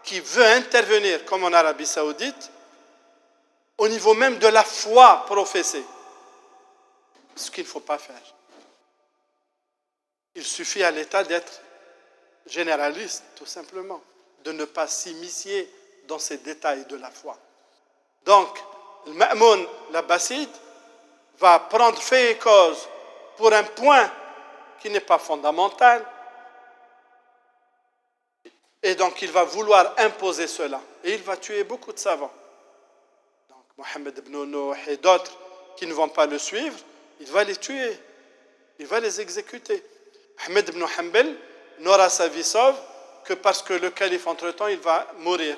qui veut intervenir, comme en Arabie Saoudite, au niveau même de la foi professée. Ce qu'il ne faut pas faire. Il suffit à l'État d'être généraliste, tout simplement, de ne pas s'immiscer dans ces détails de la foi. Donc, le Ma'moun, l'Abbasside, va prendre fait et cause pour un point qui n'est pas fondamental, et donc il va vouloir imposer cela. Et il va tuer beaucoup de savants. Donc, Mohammed ibn Nouh et d'autres qui ne vont pas le suivre, il va les tuer, il va les exécuter. Ahmed ibn Hanbal n'aura sa vie sauve que parce que le calife, entre-temps, il va mourir.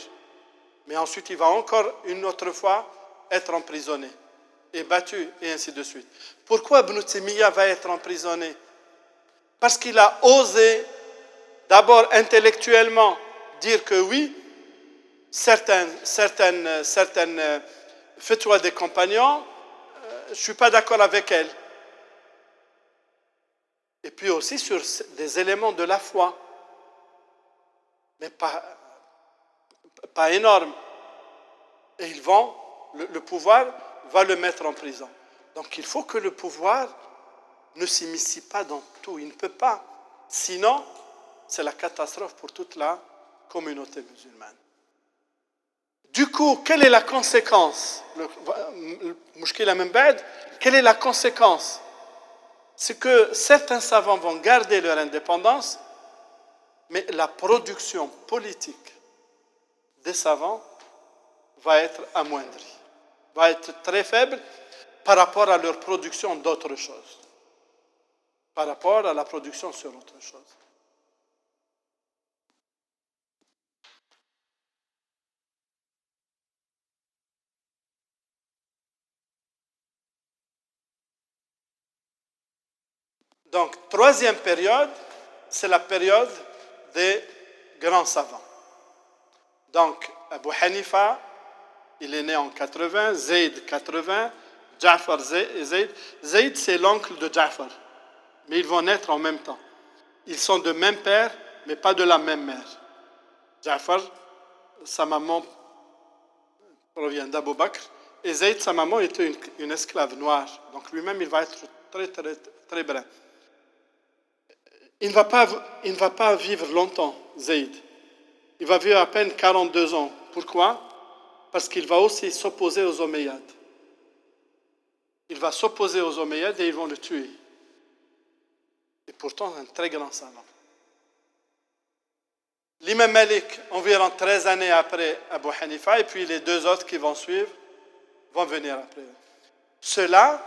Mais ensuite, il va encore une autre fois être emprisonné et battu, et ainsi de suite. Pourquoi Ibn Taymiyyah va être emprisonné? Parce qu'il a osé, d'abord intellectuellement, dire que oui, certaines fatwas des compagnons, je ne suis pas d'accord avec elles. Et puis aussi sur des éléments de la foi, mais pas énormes. Et le pouvoir va le mettre en prison. Donc il faut que le pouvoir ne s'immisce pas dans tout. Il ne peut pas. Sinon, c'est la catastrophe pour toute la communauté musulmane. Du coup, quelle est la conséquence? Quelle est la conséquence? c'est que certains savants vont garder leur indépendance, mais la production politique des savants va être amoindrie, va être très faible par rapport à leur production d'autres choses, par rapport à la production sur autre chose. Donc, troisième période, c'est la période des grands savants. Donc, Abu Hanifa, il est né en 80, Zayd 80, Ja'far Zayd. Zayd, c'est l'oncle de Ja'far, mais ils vont naître en même temps. Ils sont de même père, mais pas de la même mère. Ja'far, sa maman provient d'Abu Bakr, et Zayd, sa maman, était une esclave noire. Donc lui-même, il va être très, très, très brun. Il ne va pas vivre longtemps, Zayd. Il va vivre à peine 42 ans. Pourquoi? Parce qu'il va aussi s'opposer aux Omeyyades. Il va s'opposer aux Omeyyades et ils vont le tuer. Et pourtant, un très grand savant. L'imam Malik, environ 13 années après Abu Hanifa, et puis les deux autres qui vont suivre, vont venir après. Ceux-là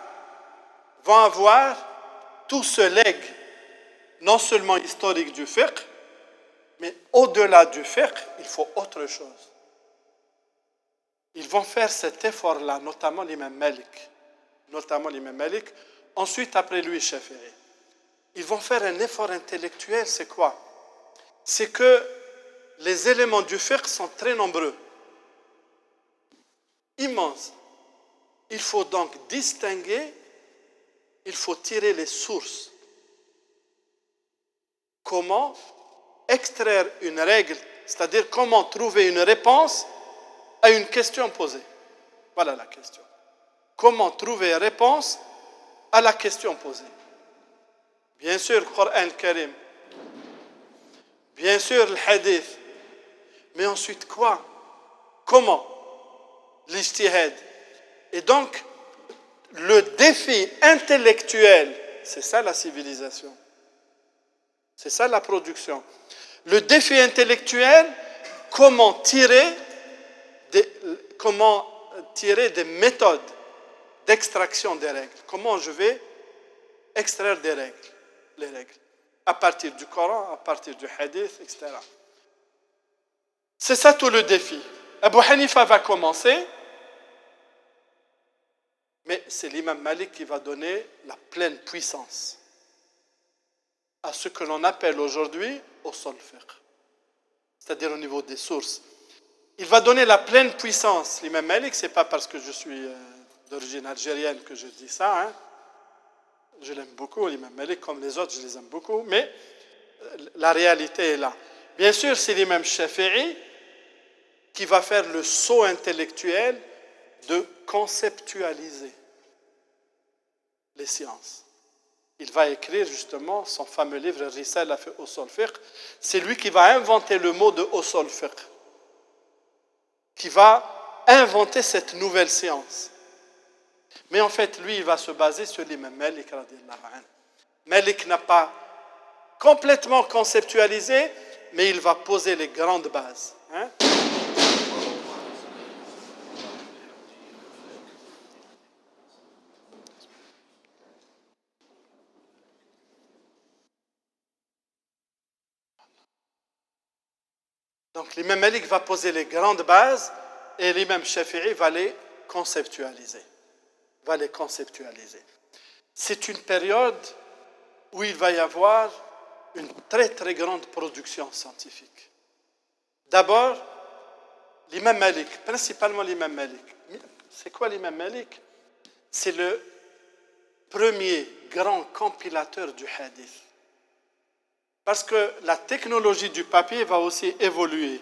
vont avoir tout ce legs, non seulement historique du fiqh, mais au-delà du fiqh, il faut autre chose. Ils vont faire cet effort-là, notamment l'imam Malik. Ensuite, après lui, Shafi'i. Ils vont faire un effort intellectuel, c'est quoi? C'est que les éléments du fiqh sont très nombreux, immenses. Il faut donc distinguer, il faut tirer les sources. Comment extraire une règle, c'est-à-dire comment trouver une réponse à une question posée. Voilà la question. Comment trouver une réponse à la question posée? Bien sûr, le Coran Karim. Bien sûr, le Hadith. Mais ensuite quoi? Comment? L'ijtihad. Et donc, le défi intellectuel, c'est ça la civilisation. C'est ça la production. Le défi intellectuel, comment tirer des méthodes d'extraction des règles. Comment je vais extraire les règles, à partir du Coran, à partir du Hadith, etc. C'est ça tout le défi. Abu Hanifa va commencer, mais c'est l'imam Malik qui va donner la pleine puissance à ce que l'on appelle aujourd'hui usul fiqh, c'est-à-dire au niveau des sources. Il va donner la pleine puissance. L'imam Malik, ce n'est pas parce que je suis d'origine algérienne que je dis ça. Hein. Je l'aime beaucoup, l'imam Malik, comme les autres, je les aime beaucoup, mais la réalité est là. Bien sûr, c'est l'imam Shafi'i qui va faire le saut intellectuel de conceptualiser les sciences. Il va écrire justement son fameux livre Risala fi Usul Fiqh. C'est lui qui va inventer le mot de Usul Fiqh, qui va inventer cette nouvelle science. Mais en fait, lui, il va se baser sur l'imam Malik radiyallahu anhu. Malik n'a pas complètement conceptualisé, mais il va poser les grandes bases. Hein? Donc l'imam Malik va poser les grandes bases et l'imam Shafi'i va les conceptualiser. C'est une période où il va y avoir une très très grande production scientifique. D'abord, l'imam Malik, principalement l'imam Malik. C'est quoi l'imam Malik? C'est le premier grand compilateur du hadith. Parce que la technologie du papier va aussi évoluer.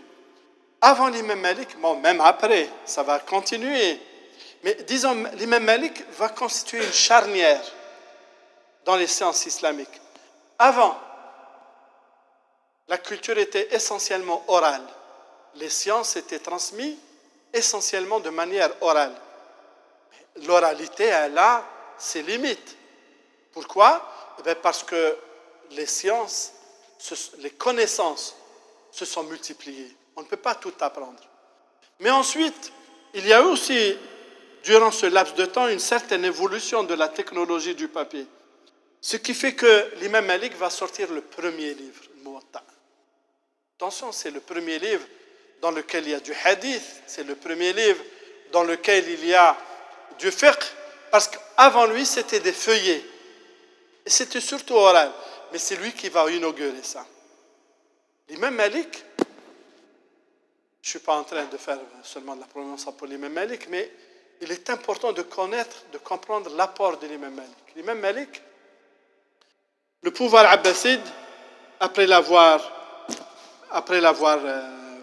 Avant l'imam Malik, bon, même après, ça va continuer. Mais disons, l'imam Malik va constituer une charnière dans les sciences islamiques. Avant, la culture était essentiellement orale. Les sciences étaient transmises essentiellement de manière orale. L'oralité, elle a ses limites. Pourquoi? Eh bien, parce que les sciences, les connaissances se sont multipliées. On ne peut pas tout apprendre. Mais ensuite, il y a aussi, durant ce laps de temps, une certaine évolution de la technologie du papier. Ce qui fait que l'imam Malik va sortir le premier livre, le Muwatta. Attention, c'est le premier livre dans lequel il y a du hadith, c'est le premier livre dans lequel il y a du fiqh, parce qu'avant lui, c'était des feuillets. Et c'était surtout oral. Mais c'est lui qui va inaugurer ça. L'imam Malik, je ne suis pas en train de faire seulement de la prononciation pour l'imam Malik, mais il est important de connaître, de comprendre l'apport de l'imam Malik. L'imam Malik, le pouvoir abbasside, après l'avoir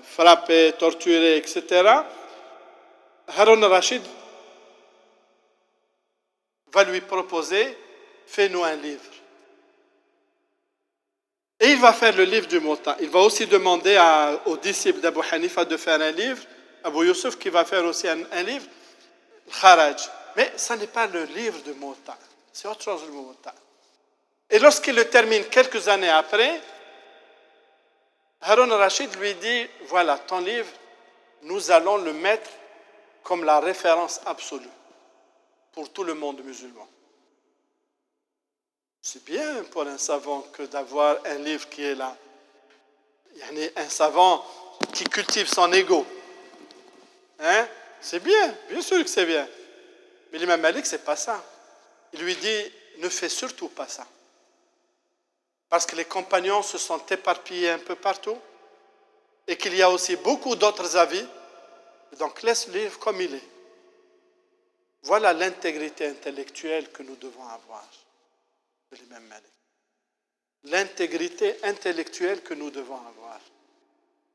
frappé, torturé, etc., Harun al-Rashid va lui proposer « Fais-nous un livre ». Et il va faire le livre du Muwatta. Il va aussi demander aux disciples d'Abu Hanifa de faire un livre, Abu Yusuf qui va faire aussi un livre, Kharaj. Mais ça n'est pas le livre du Muwatta, c'est autre chose le Muwatta. Et lorsqu'il le termine quelques années après, Harun al-Rashid lui dit, voilà, ton livre, nous allons le mettre comme la référence absolue pour tout le monde musulman. C'est bien pour un savant que d'avoir un livre qui est là. Il y a un savant qui cultive son ego. Hein? C'est bien sûr que c'est bien. Mais l'imam Malik, c'est pas ça. Il lui dit, ne fais surtout pas ça. Parce que les compagnons se sont éparpillés un peu partout et qu'il y a aussi beaucoup d'autres avis. Donc laisse le livre comme il est. Voilà l'intégrité intellectuelle que nous devons avoir de l'imam Malik. L'intégrité intellectuelle que nous devons avoir.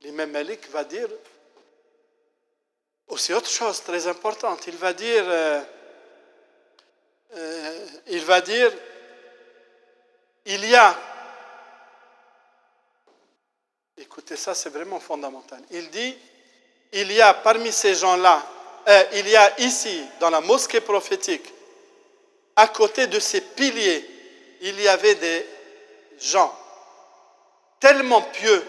L'imam Malik va dire aussi autre chose très importante. Il va dire il y a, écoutez ça, c'est vraiment fondamental. Il dit, il y a parmi ces gens-là, il y a ici, dans la mosquée prophétique, à côté de ces piliers, il y avait des gens tellement pieux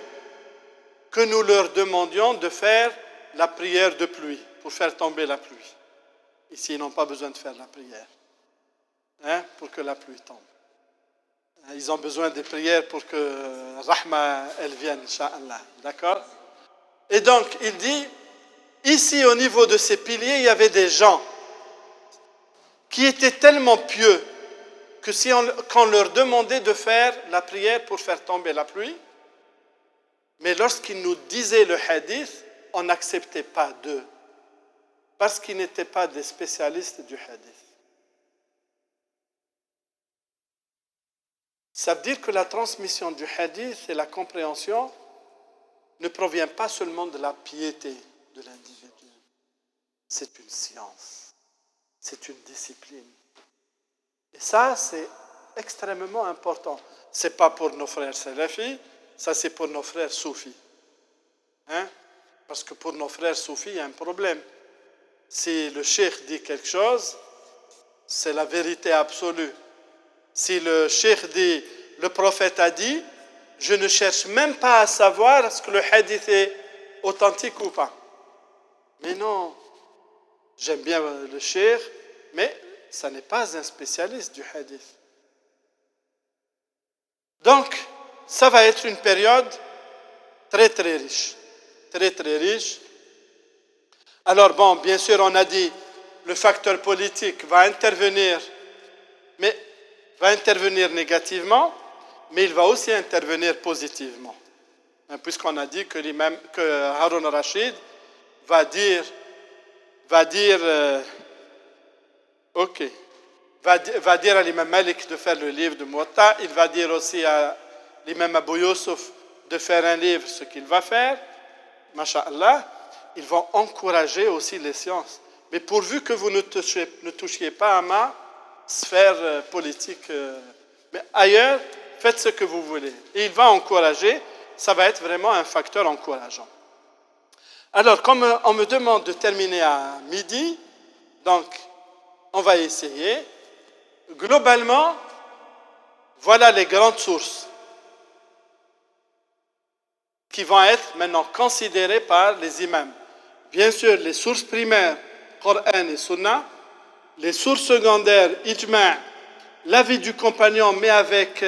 que nous leur demandions de faire la prière de pluie, pour faire tomber la pluie. Ici, ils n'ont pas besoin de faire la prière, pour que la pluie tombe. Ils ont besoin des prières pour que Rahma, elle vienne, Inch'Allah. D'accord? Et donc, il dit, ici, au niveau de ces piliers, il y avait des gens qui étaient tellement pieux que quand on leur demandait de faire la prière pour faire tomber la pluie, mais lorsqu'ils nous disaient le hadith, on n'acceptait pas d'eux, parce qu'ils n'étaient pas des spécialistes du hadith. Ça veut dire que la transmission du hadith et la compréhension ne provient pas seulement de la piété de l'individu. C'est une science, c'est une discipline. Et ça, c'est extrêmement important. Ce n'est pas pour nos frères salafis, ça c'est pour nos frères soufis. Parce que pour nos frères soufis, il y a un problème. Si le cheikh dit quelque chose, c'est la vérité absolue. Si le cheikh dit, le prophète a dit, je ne cherche même pas à savoir est-ce que le hadith est authentique ou pas. Mais non, j'aime bien le cheikh, mais ça n'est pas un spécialiste du hadith. Donc, ça va être une période très très riche. Très très riche. Alors bon, bien sûr, on a dit, le facteur politique va intervenir, mais va intervenir négativement, mais il va aussi intervenir positivement. Puisqu'on a dit que Harun al-Rashid va dire à l'imam Malik de faire le livre de Muwatta, il va dire aussi à l'imam Abu Yusuf de faire un livre, ce qu'il va faire, masha'Allah, ils vont encourager aussi les sciences. Mais pourvu que vous ne touchiez pas à ma sphère politique, mais ailleurs, faites ce que vous voulez. Et il va encourager, ça va être vraiment un facteur encourageant. Alors, comme on me demande de terminer à midi, donc on va essayer. Globalement, Voilà les grandes sources qui vont être maintenant considérées par les imams. Bien sûr, les sources primaires, Coran et Sunna, les sources secondaires, Ijma', l'avis du compagnon, mais avec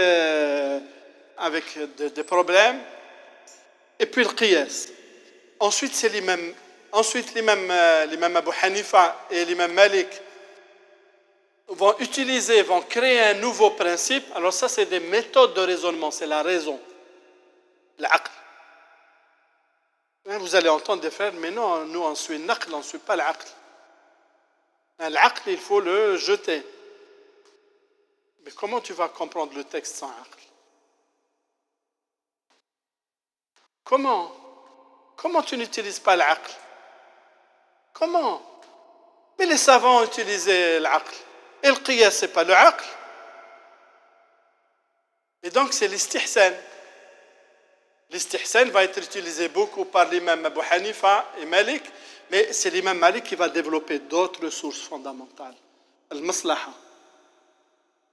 des problèmes, et puis le Qiyas. Ensuite, c'est l'imam Abu Hanifa et l'imam Malik vont créer un nouveau principe. Alors ça, c'est des méthodes de raisonnement, c'est la raison, l'aql. Vous allez entendre des frères, mais non, nous on suit l'aql, on ne suit pas l'aql. L'aql, il faut le jeter. Mais comment tu vas comprendre le texte sans aql? Comment tu n'utilises pas l'aql? Comment? Mais les savants ont utilisé l'aql. Et le qiyas, ce n'est pas le aql. Et donc, c'est l'istihsan. L'istihsan va être utilisé beaucoup par l'imam Abu Hanifa et Malik, mais c'est l'imam Malik qui va développer d'autres sources fondamentales. Al-maslaha,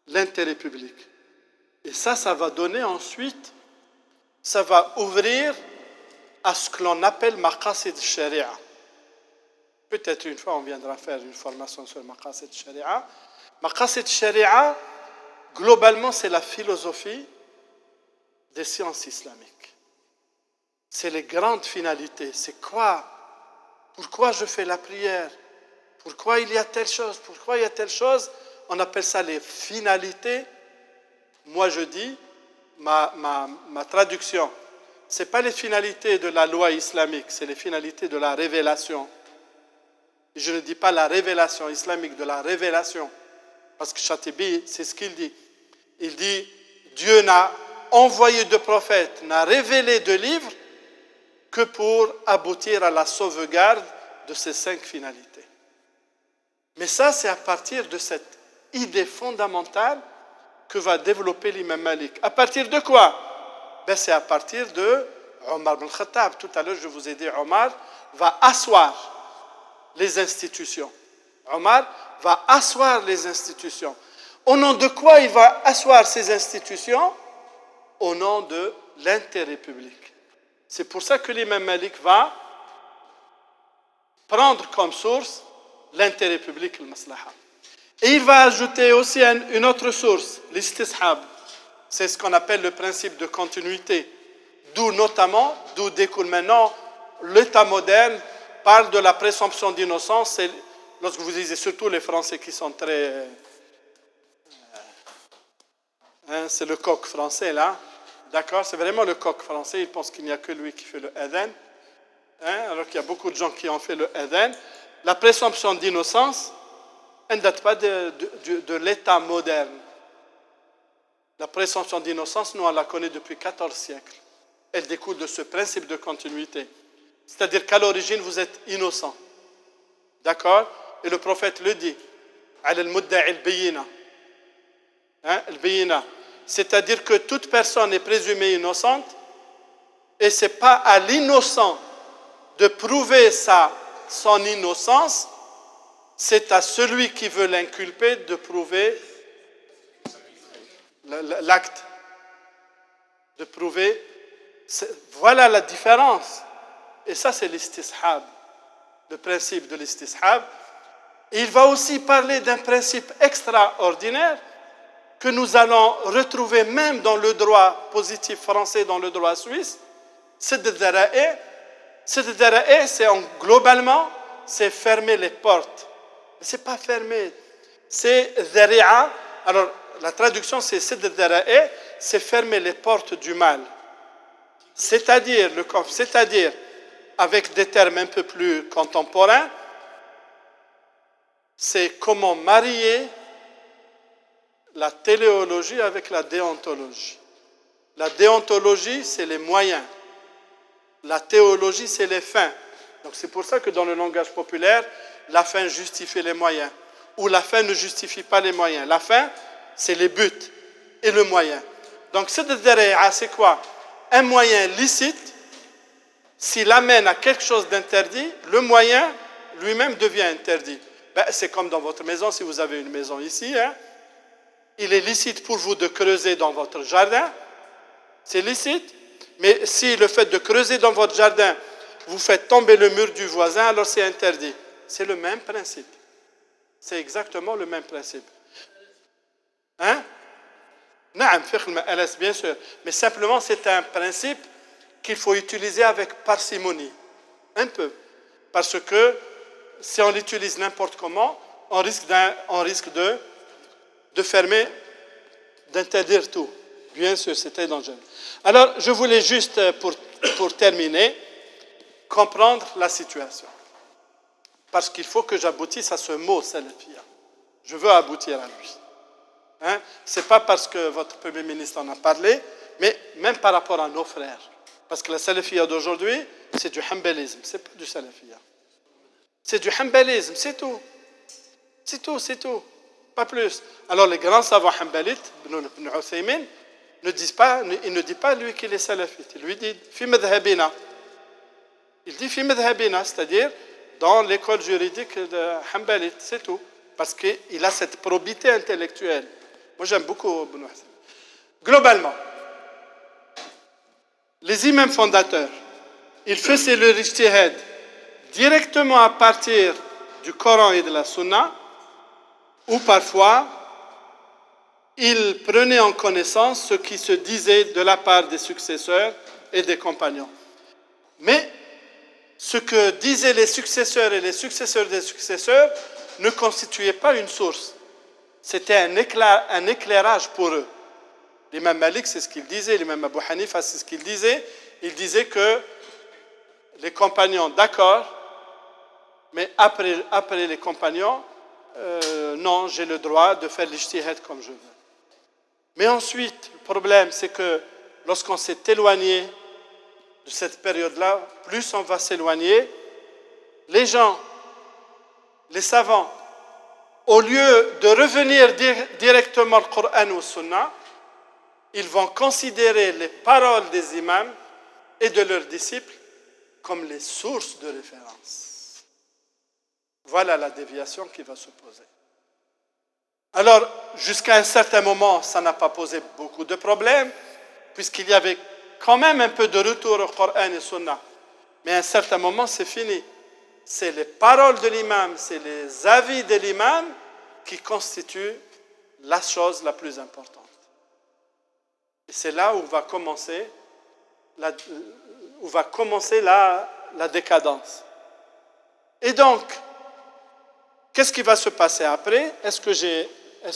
l'intérêt public. Et ça va donner ensuite, ça va ouvrir à ce que l'on appelle maqasid sharia. Peut-être une fois on viendra faire une formation sur maqasid sharia. Maqasid sharia, globalement, c'est la philosophie des sciences islamiques. C'est les grandes finalités. C'est quoi? Pourquoi je fais la prière? Pourquoi il y a telle chose? Pourquoi il y a telle chose? On appelle ça les finalités. Moi, je dis, ma traduction, ce n'est pas les finalités de la loi islamique, c'est les finalités de la révélation. Je ne dis pas la révélation islamique, de la révélation. Parce que Chatibi, c'est ce qu'il dit. Il dit, Dieu n'a envoyé de prophètes, n'a révélé de livres que pour aboutir à la sauvegarde de ces 5 finalités. Mais ça, c'est à partir de cette idée fondamentale que va développer l'imam Malik. À partir de quoi? C'est à partir de Omar ibn Khattab. Tout à l'heure, je vous ai dit, Omar va asseoir les institutions. Omar va asseoir les institutions. Au nom de quoi il va asseoir ces institutions? Au nom de l'intérêt public. C'est pour ça que l'imam Malik va prendre comme source l'intérêt public, le maslaha. Et il va ajouter aussi une autre source, l'istishab. C'est ce qu'on appelle le principe de continuité. D'où découle maintenant l'État moderne, parle de la présomption d'innocence. Lorsque vous lisez surtout les Français qui sont très... c'est le coq français là. D'accord, c'est vraiment le coq français. Il pense qu'il n'y a que lui qui fait le adhan. Alors qu'il y a beaucoup de gens qui ont fait le adhan. La présomption d'innocence, elle ne date pas de l'État moderne. La présomption d'innocence, nous, on la connaît depuis 14 siècles. Elle découle de ce principe de continuité. C'est-à-dire qu'à l'origine, vous êtes innocent. D'accord? Et le prophète le dit. Al-mudda'i al-bayina. Al-bayina. C'est-à-dire que toute personne est présumée innocente et ce n'est pas à l'innocent de prouver son innocence, c'est à celui qui veut l'inculper de prouver l'acte. De prouver. Voilà la différence. Et ça, c'est l'istishab, le principe de l'istishab. Et il va aussi parler d'un principe extraordinaire que nous allons retrouver même dans le droit positif français, dans le droit suisse. Sadd al-dhara'i. Sadd al-dhara'i, c'est globalement, c'est fermer les portes. Mais ce n'est pas fermer. C'est dhari'a. Alors, la traduction, c'est sadd al-dhara'i, c'est fermer les portes du mal. C'est-à-dire, avec des termes un peu plus contemporains, c'est comment marier la téléologie avec la déontologie. La déontologie, c'est les moyens. La théologie, c'est les fins. Donc c'est pour ça que dans le langage populaire, la fin justifie les moyens. Ou la fin ne justifie pas les moyens. La fin, c'est les buts et le moyen. Donc c'est quoi? Un moyen licite, s'il amène à quelque chose d'interdit, le moyen lui-même devient interdit. C'est comme dans votre maison, si vous avez une maison ici, il est licite pour vous de creuser dans votre jardin, c'est licite, mais si le fait de creuser dans votre jardin vous faites tomber le mur du voisin, alors c'est interdit. C'est le même principe. C'est exactement le même principe. Hein? Naam, fiqh al-ma'alas, bien sûr. Mais simplement, c'est un principe qu'il faut utiliser avec parcimonie. Un peu. Parce que si on l'utilise n'importe comment, on risque de fermer, d'interdire tout. Bien sûr, c'est très dangereux. Alors, je voulais juste, pour terminer, comprendre la situation. Parce qu'il faut que j'aboutisse à ce mot salafia. Je veux aboutir à lui. Hein? Ce n'est pas parce que votre Premier ministre en a parlé, mais même par rapport à nos frères. Parce que la salafia d'aujourd'hui, c'est du hanbalisme, ce n'est pas du salafia. C'est du hanbalisme, c'est tout. C'est tout, c'est tout. Pas plus. Alors les grands savants hanbalites, Ibn Uthaymin, il ne dit pas lui qu'il est salafite. Il lui dit fi madhabina. Il dit fi madhabina, c'est-à-dire dans l'école juridique de hanbalite, c'est tout. Parce qu'il a cette probité intellectuelle. Moi j'aime beaucoup Ibn Uthaymin. Globalement, les imams fondateurs, ils faisaient leur ijtihad directement à partir du Coran et de la Sunna, ou parfois ils prenaient en connaissance ce qui se disait de la part des successeurs et des compagnons. Mais ce que disaient les successeurs et les successeurs des successeurs ne constituait pas une source. C'était un éclairage pour eux. L'imam Malik, c'est ce qu'il disait, l'imam Abu Hanifa, c'est ce qu'il disait. Il disait que les compagnons, d'accord, mais après les compagnons, non, j'ai le droit de faire l'ijtihad comme je veux. Mais ensuite, le problème, c'est que lorsqu'on s'est éloigné de cette période-là, plus on va s'éloigner, les gens, les savants, au lieu de revenir directement au Coran ou au Sunna, ils vont considérer les paroles des imams et de leurs disciples comme les sources de référence. Voilà la déviation qui va se poser. Alors, jusqu'à un certain moment, ça n'a pas posé beaucoup de problèmes, puisqu'il y avait quand même un peu de retour au Coran et au Sunna. Mais à un certain moment, c'est fini. C'est les paroles de l'imam, c'est les avis de l'imam qui constituent la chose la plus importante. Et c'est là où va commencer la décadence. Et donc, qu'est-ce qui va se passer après? Est-ce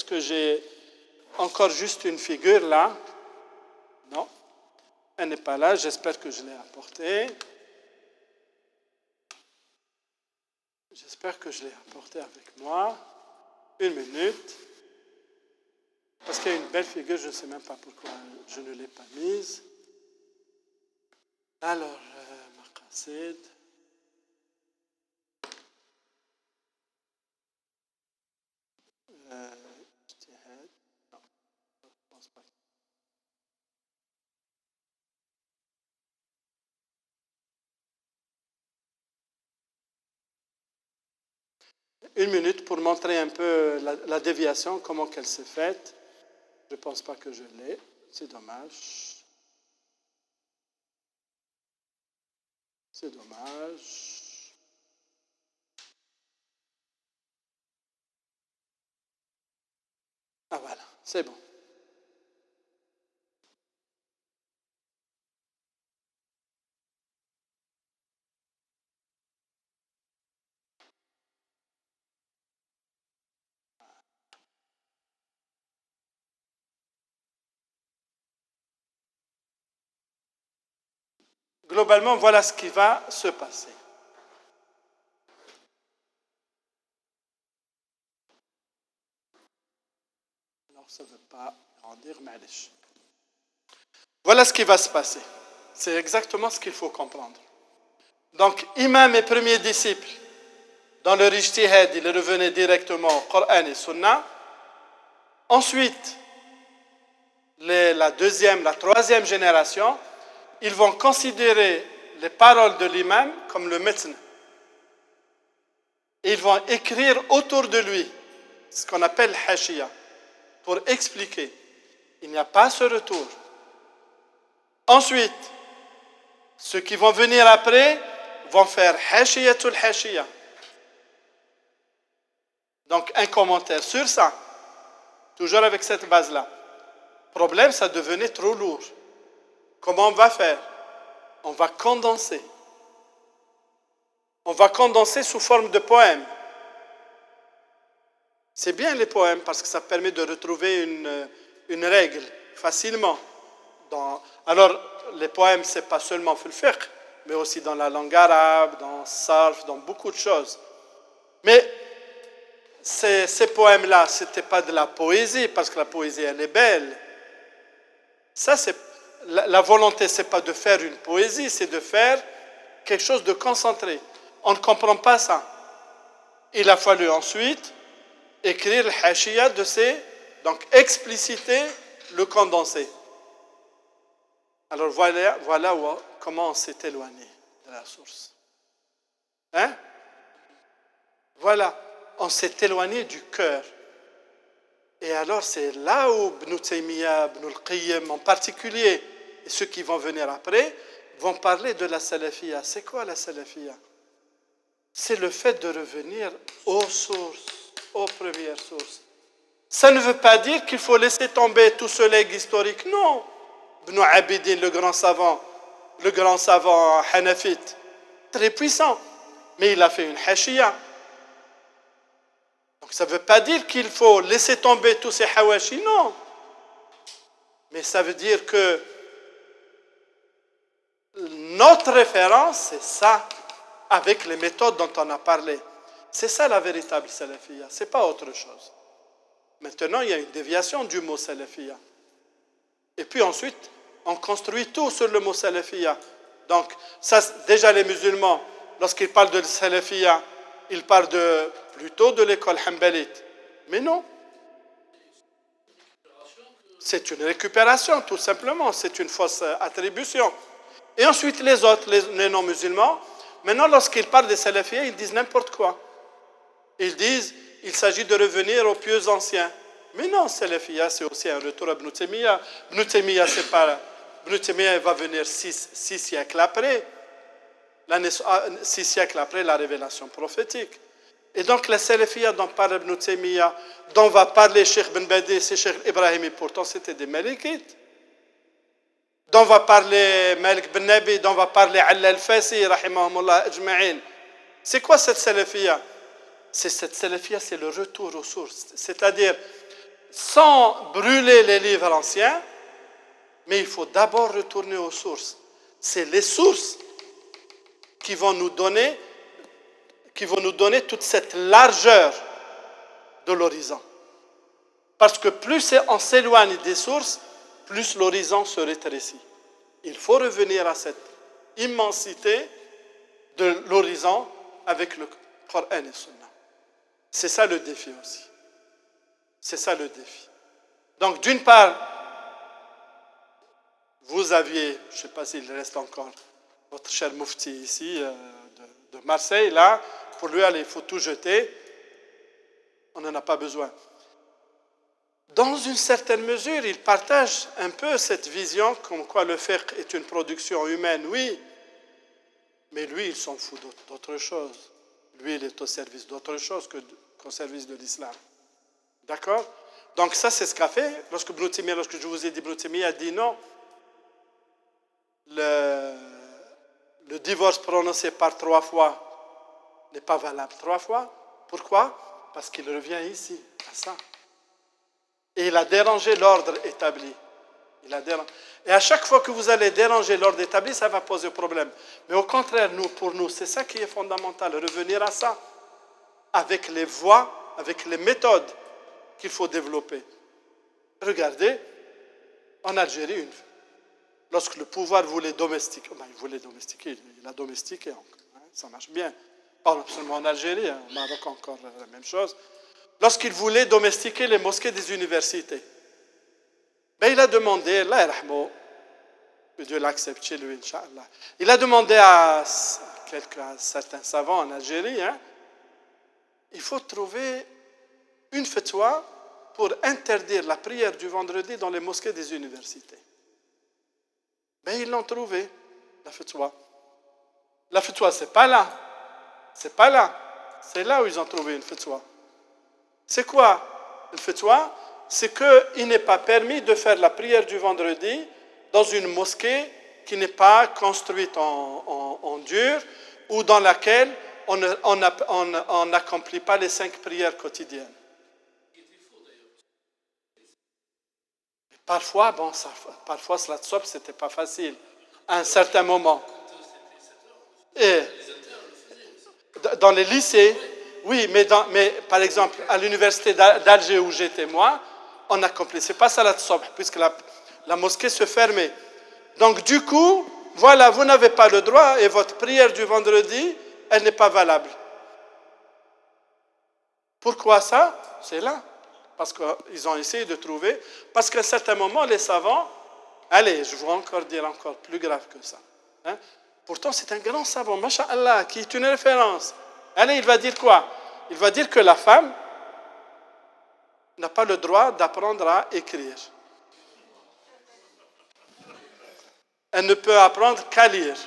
que j'ai encore juste une figure là? Non, elle n'est pas là. J'espère que je l'ai apportée. J'espère que je l'ai apportée avec moi. Une minute. Parce qu'il y a une belle figure, je ne sais même pas pourquoi je ne l'ai pas mise. Alors, maqasid. Ijtihad. Non, je ne pense pas. Une minute pour montrer un peu la déviation, comment qu'elle s'est faite. Je ne pense pas que je l'ai. C'est dommage. C'est dommage. Ah voilà, c'est bon. Globalement, voilà ce qui va se passer. Alors, ça ne veut pas grandir, mais allez. Voilà ce qui va se passer. C'est exactement ce qu'il faut comprendre. Donc, imam et premier disciple, dans leur ijtihad, ils revenaient directement au Coran et Sunna. Ensuite, la deuxième, la troisième génération, ils vont considérer les paroles de l'imam comme le matn. Ils vont écrire autour de lui, ce qu'on appelle hashiya. pour expliquer. Il n'y a pas ce retour. Ensuite, ceux qui vont venir après vont faire hashiyatul hashiya. Donc un commentaire sur ça, toujours avec cette base-là. Problème, ça devenait trop lourd. Comment on va faire? On va condenser. On va condenser sous forme de poèmes. C'est bien les poèmes parce que ça permet de retrouver une règle facilement. Alors, les poèmes, ce n'est pas seulement fil fiqh, mais aussi dans la langue arabe, dans sarf, dans beaucoup de choses. Mais ces poèmes-là, ce n'était pas de la poésie, parce que la poésie, elle est belle. Ça, la volonté, ce n'est pas de faire une poésie, c'est de faire quelque chose de concentré. On ne comprend pas ça. Il a fallu ensuite écrire le hashiya de donc expliciter le condensé. Alors voilà comment on s'est éloigné de la source. Hein? Voilà, on s'est éloigné du cœur. Et alors c'est là où Ibn Taymiyyah, Ibn al-Qayyim en particulier, et ceux qui vont venir après, vont parler de la salafiyya. C'est quoi la salafiyya? C'est le fait de revenir aux sources, aux premières sources. Ça ne veut pas dire qu'il faut laisser tomber tout ce legs historique. Non. Ibn Abidin, le grand savant hanafite, très puissant, mais il a fait une hashiya. Donc ça ne veut pas dire qu'il faut laisser tomber tous ces hawashi, non. Mais ça veut dire que notre référence, c'est ça, avec les méthodes dont on a parlé. C'est ça la véritable salafiyya, ce n'est pas autre chose. Maintenant, il y a une déviation du mot salafiyya. Et puis ensuite, on construit tout sur le mot salafiyya. Donc, ça, déjà les musulmans, lorsqu'ils parlent de salafiyya, ils parlent plutôt de l'école hanbalite. Mais non. C'est une récupération, tout simplement. C'est une fausse attribution. Et ensuite, les autres, les non-musulmans, maintenant, lorsqu'ils parlent des salafiyya, ils disent n'importe quoi. Ils disent, il s'agit de revenir aux pieux anciens. Mais non, salafiyya, c'est aussi un retour à Ibn Taymiyyah. Ibn Taymiyyah, c'est pas... Ibn Taymiyyah va venir 6 siècles après. 6 siècles après la révélation prophétique. Et donc, la salafiyya dont parle Ibn Taymiyyah, dont va parler Cheikh Ben Badi, c'est Cheikh Ibrahim, et pourtant c'était des malikites. Dont va parler Malik Ben Nabi, dont va parler Allah al-Fasi, rahimahumullah ajma'in. C'est quoi cette salafiyya? Cette salafiyya, c'est le retour aux sources. C'est-à-dire, sans brûler les livres anciens, mais il faut d'abord retourner aux sources. C'est les sources qui vont nous donner toute cette largeur de l'horizon. Parce que plus on s'éloigne des sources, plus l'horizon se rétrécit. Il faut revenir à cette immensité de l'horizon avec le Coran et Sunna. C'est ça le défi aussi. C'est ça le défi. Donc d'une part, vous aviez, je ne sais pas s'il reste encore, votre cher Mufti ici de Marseille, là, pour lui, allez, il faut tout jeter. On n'en a pas besoin. Dans une certaine mesure, il partage un peu cette vision comme quoi le fiqh est une production humaine, oui, mais lui, il s'en fout d'autre chose. Lui, il est au service d'autre chose qu'au service de l'islam. D'accord? Donc ça, c'est ce qu'a fait lorsque je vous ai dit, Ibn Taymiyyah a dit non. Le divorce prononcé par 3 fois n'est pas valable 3 fois. Pourquoi? Parce qu'il revient ici, à ça. Et il a dérangé l'ordre établi. Et à chaque fois que vous allez déranger l'ordre établi, ça va poser problème. Mais au contraire, pour nous, c'est ça qui est fondamental, revenir à ça, avec les voies, avec les méthodes qu'il faut développer. Regardez, en Algérie, lorsque le pouvoir voulait domestiquer, il a domestiqué, ça marche bien. Pas seulement en Algérie, au Maroc encore la même chose. Lorsqu'il voulait domestiquer les mosquées des universités, il a demandé, Allah yarhamou, que Dieu l'accepte chez lui, Inch'Allah. Il a demandé à certains savants en Algérie, il faut trouver une fatwa pour interdire la prière du vendredi dans les mosquées des universités. Mais ils l'ont trouvé, la fatwa. La fatwa, c'est pas là. C'est pas là. C'est là où ils ont trouvé une fatwa. C'est quoi une fatwa? C'est qu'il n'est pas permis de faire la prière du vendredi dans une mosquée qui n'est pas construite en dur ou dans laquelle on n'accomplit pas les 5 prières quotidiennes. Parfois, parfois, Salat Sobh, c'était pas facile. À un certain moment. Et dans les lycées, oui, mais par exemple, à l'université d'Alger où j'étais moi, on accomplissait pas Salat Sobh, puisque la mosquée se fermait. Donc, du coup, voilà, vous n'avez pas le droit et votre prière du vendredi, elle n'est pas valable. Pourquoi ça? C'est là. Parce qu'ils ont essayé de trouver. Parce qu'à un certain moment, les savants, allez, je vais encore dire encore plus grave que ça. Hein? Pourtant, c'est un grand savant, Masha'Allah, qui est une référence. Allez, il va dire quoi? Il va dire que la femme n'a pas le droit d'apprendre à écrire. Elle ne peut apprendre qu'à lire.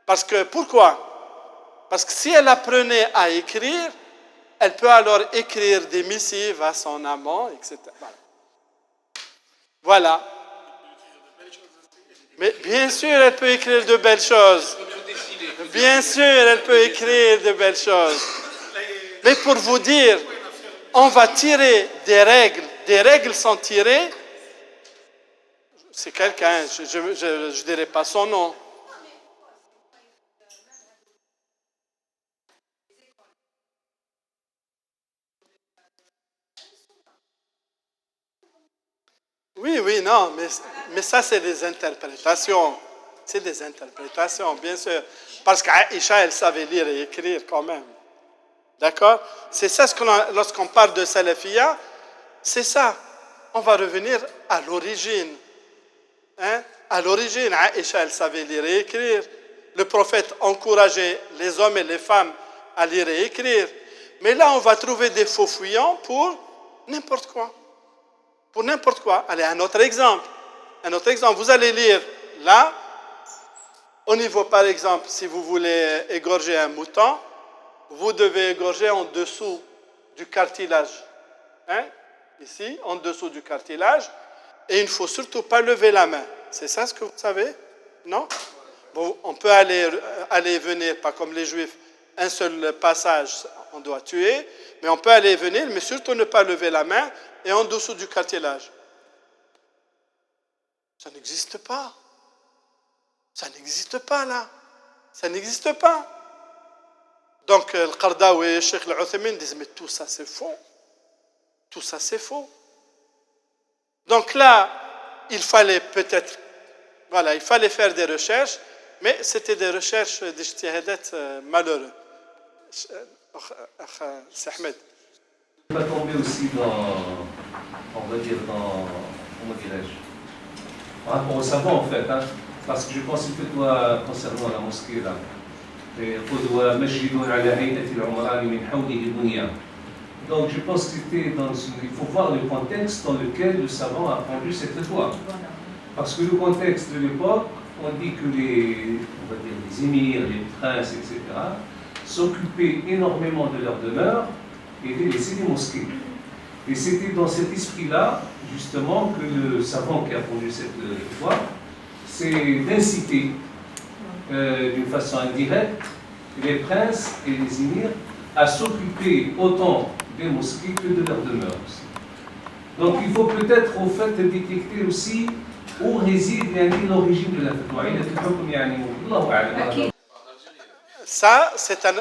Parce que, pourquoi? Parce que si elle apprenait à écrire, elle peut alors écrire des missives à son amant, etc. Voilà. Mais bien sûr, elle peut écrire de belles choses. Bien sûr, elle peut écrire de belles choses. Mais pour vous dire, on va tirer des règles sont tirées. C'est quelqu'un, je ne dirai pas son nom. Oui, non, mais ça, c'est des interprétations. C'est des interprétations, bien sûr. Parce qu'Aïcha, elle savait lire et écrire quand même. D'accord? C'est ça, lorsqu'on parle de Salafiyya, c'est ça. On va revenir à l'origine. Hein? À l'origine, Aïcha, elle savait lire et écrire. Le prophète encourageait les hommes et les femmes à lire et écrire. Mais là, on va trouver des faux fuyants pour n'importe quoi. Pour n'importe quoi. Allez, un autre exemple. Vous allez lire là, au niveau, par exemple, si vous voulez égorger un mouton, vous devez égorger en dessous du cartilage. Hein? Ici, en dessous du cartilage. Et il ne faut surtout pas lever la main. C'est ça ce que vous savez? Non? Bon, on peut aller et venir, pas comme les Juifs. Un seul passage, on doit tuer. Mais on peut aller et venir, mais surtout ne pas lever la main et en dessous du cartilage. Ça n'existe pas. Ça n'existe pas là. Ça n'existe pas. Donc, le Qardawi et Cheikh Al-Uthaymin disent, mais tout ça c'est faux. Tout ça c'est faux. Donc là, il fallait peut-être, il fallait faire des recherches, mais c'était des recherches d'ijtihadat malheureux. C'est Ahmed. On va tomber aussi comment dirais-je, par rapport au savant en fait, hein, parce que je pense que toi, concernant la mosquée là, donc je pense que il faut voir le contexte dans lequel le savant a rendu cette loi. Parce que le contexte de l'époque, on dit que les émirs, les princes, etc., s'occupaient énormément de leur demeure et de laisser des mosquées. Et c'était dans cet esprit-là, justement, que le savant qui a rendu cette loi, c'est d'inciter d'une façon indirecte les princes et les émirs à s'occuper autant des mosquées que de leur demeure aussi. Donc il faut peut-être au fait détecter aussi où réside l'origine de la fatwa. Ça, c'est un...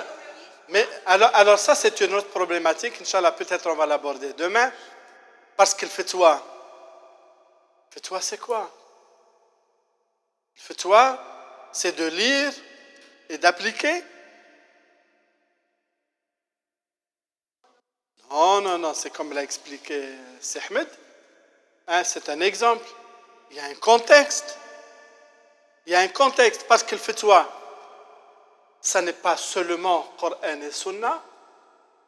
Mais alors ça, c'est une autre problématique. Inch'Allah, peut-être on va l'aborder demain. Parce que le fatwa, c'est quoi? Le fatwa, c'est de lire et d'appliquer. Non, c'est comme l'a expliqué Ahmed. Hein, c'est un exemple. Il y a un contexte. Parce que le fatwa, ça n'est pas seulement Coran et Sunna,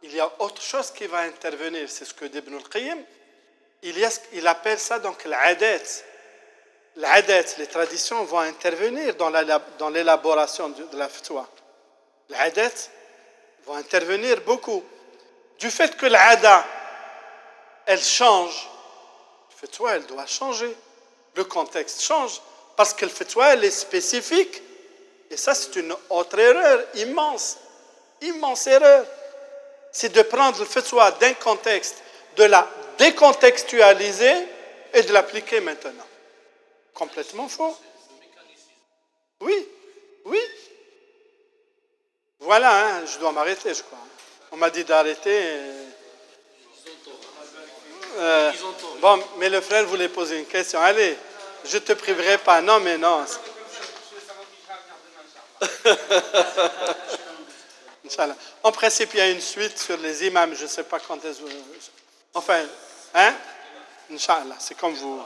il y a autre chose qui va intervenir. C'est ce que dit Ibn al-Qayyim. Il appelle ça donc l'adat. L'adat, les traditions vont intervenir dans l'élaboration de la fatwa. L'adat vont intervenir beaucoup. Du fait que l'ada, elle change, la fatwa, elle doit changer. Le contexte change. Parce que le fatwa, elle est spécifique. Et ça, c'est une autre erreur immense. Immense erreur. C'est de prendre le fatwa d'un contexte, de la décontextualiser et de l'appliquer maintenant. Complètement faux. Oui, oui. Voilà, hein, je dois m'arrêter, je crois. On m'a dit d'arrêter. Bon, mais le frère voulait poser une question. Allez, je ne te priverai pas. Non, mais non. Inch'Allah. En principe, il y a une suite sur les imams. Je ne sais pas quand est-ce. Enfin, hein? Inch'Allah, c'est comme vous.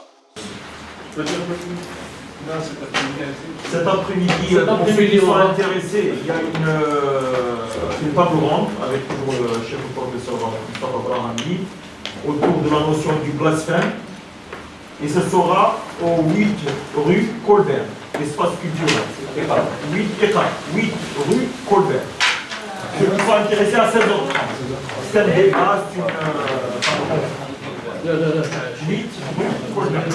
Cet après-midi, pour ceux qui sont intéressés, il y a une table ronde avec toujours le chef professeur Mustafa Brahami autour de la notion du blasphème. Et ce sera au 8 rue Colbert, espace culturel. 8 rue Colbert. Ceux qui sont intéressés à 16h30. C'est un débat, c'est une... 8 rue Colbert.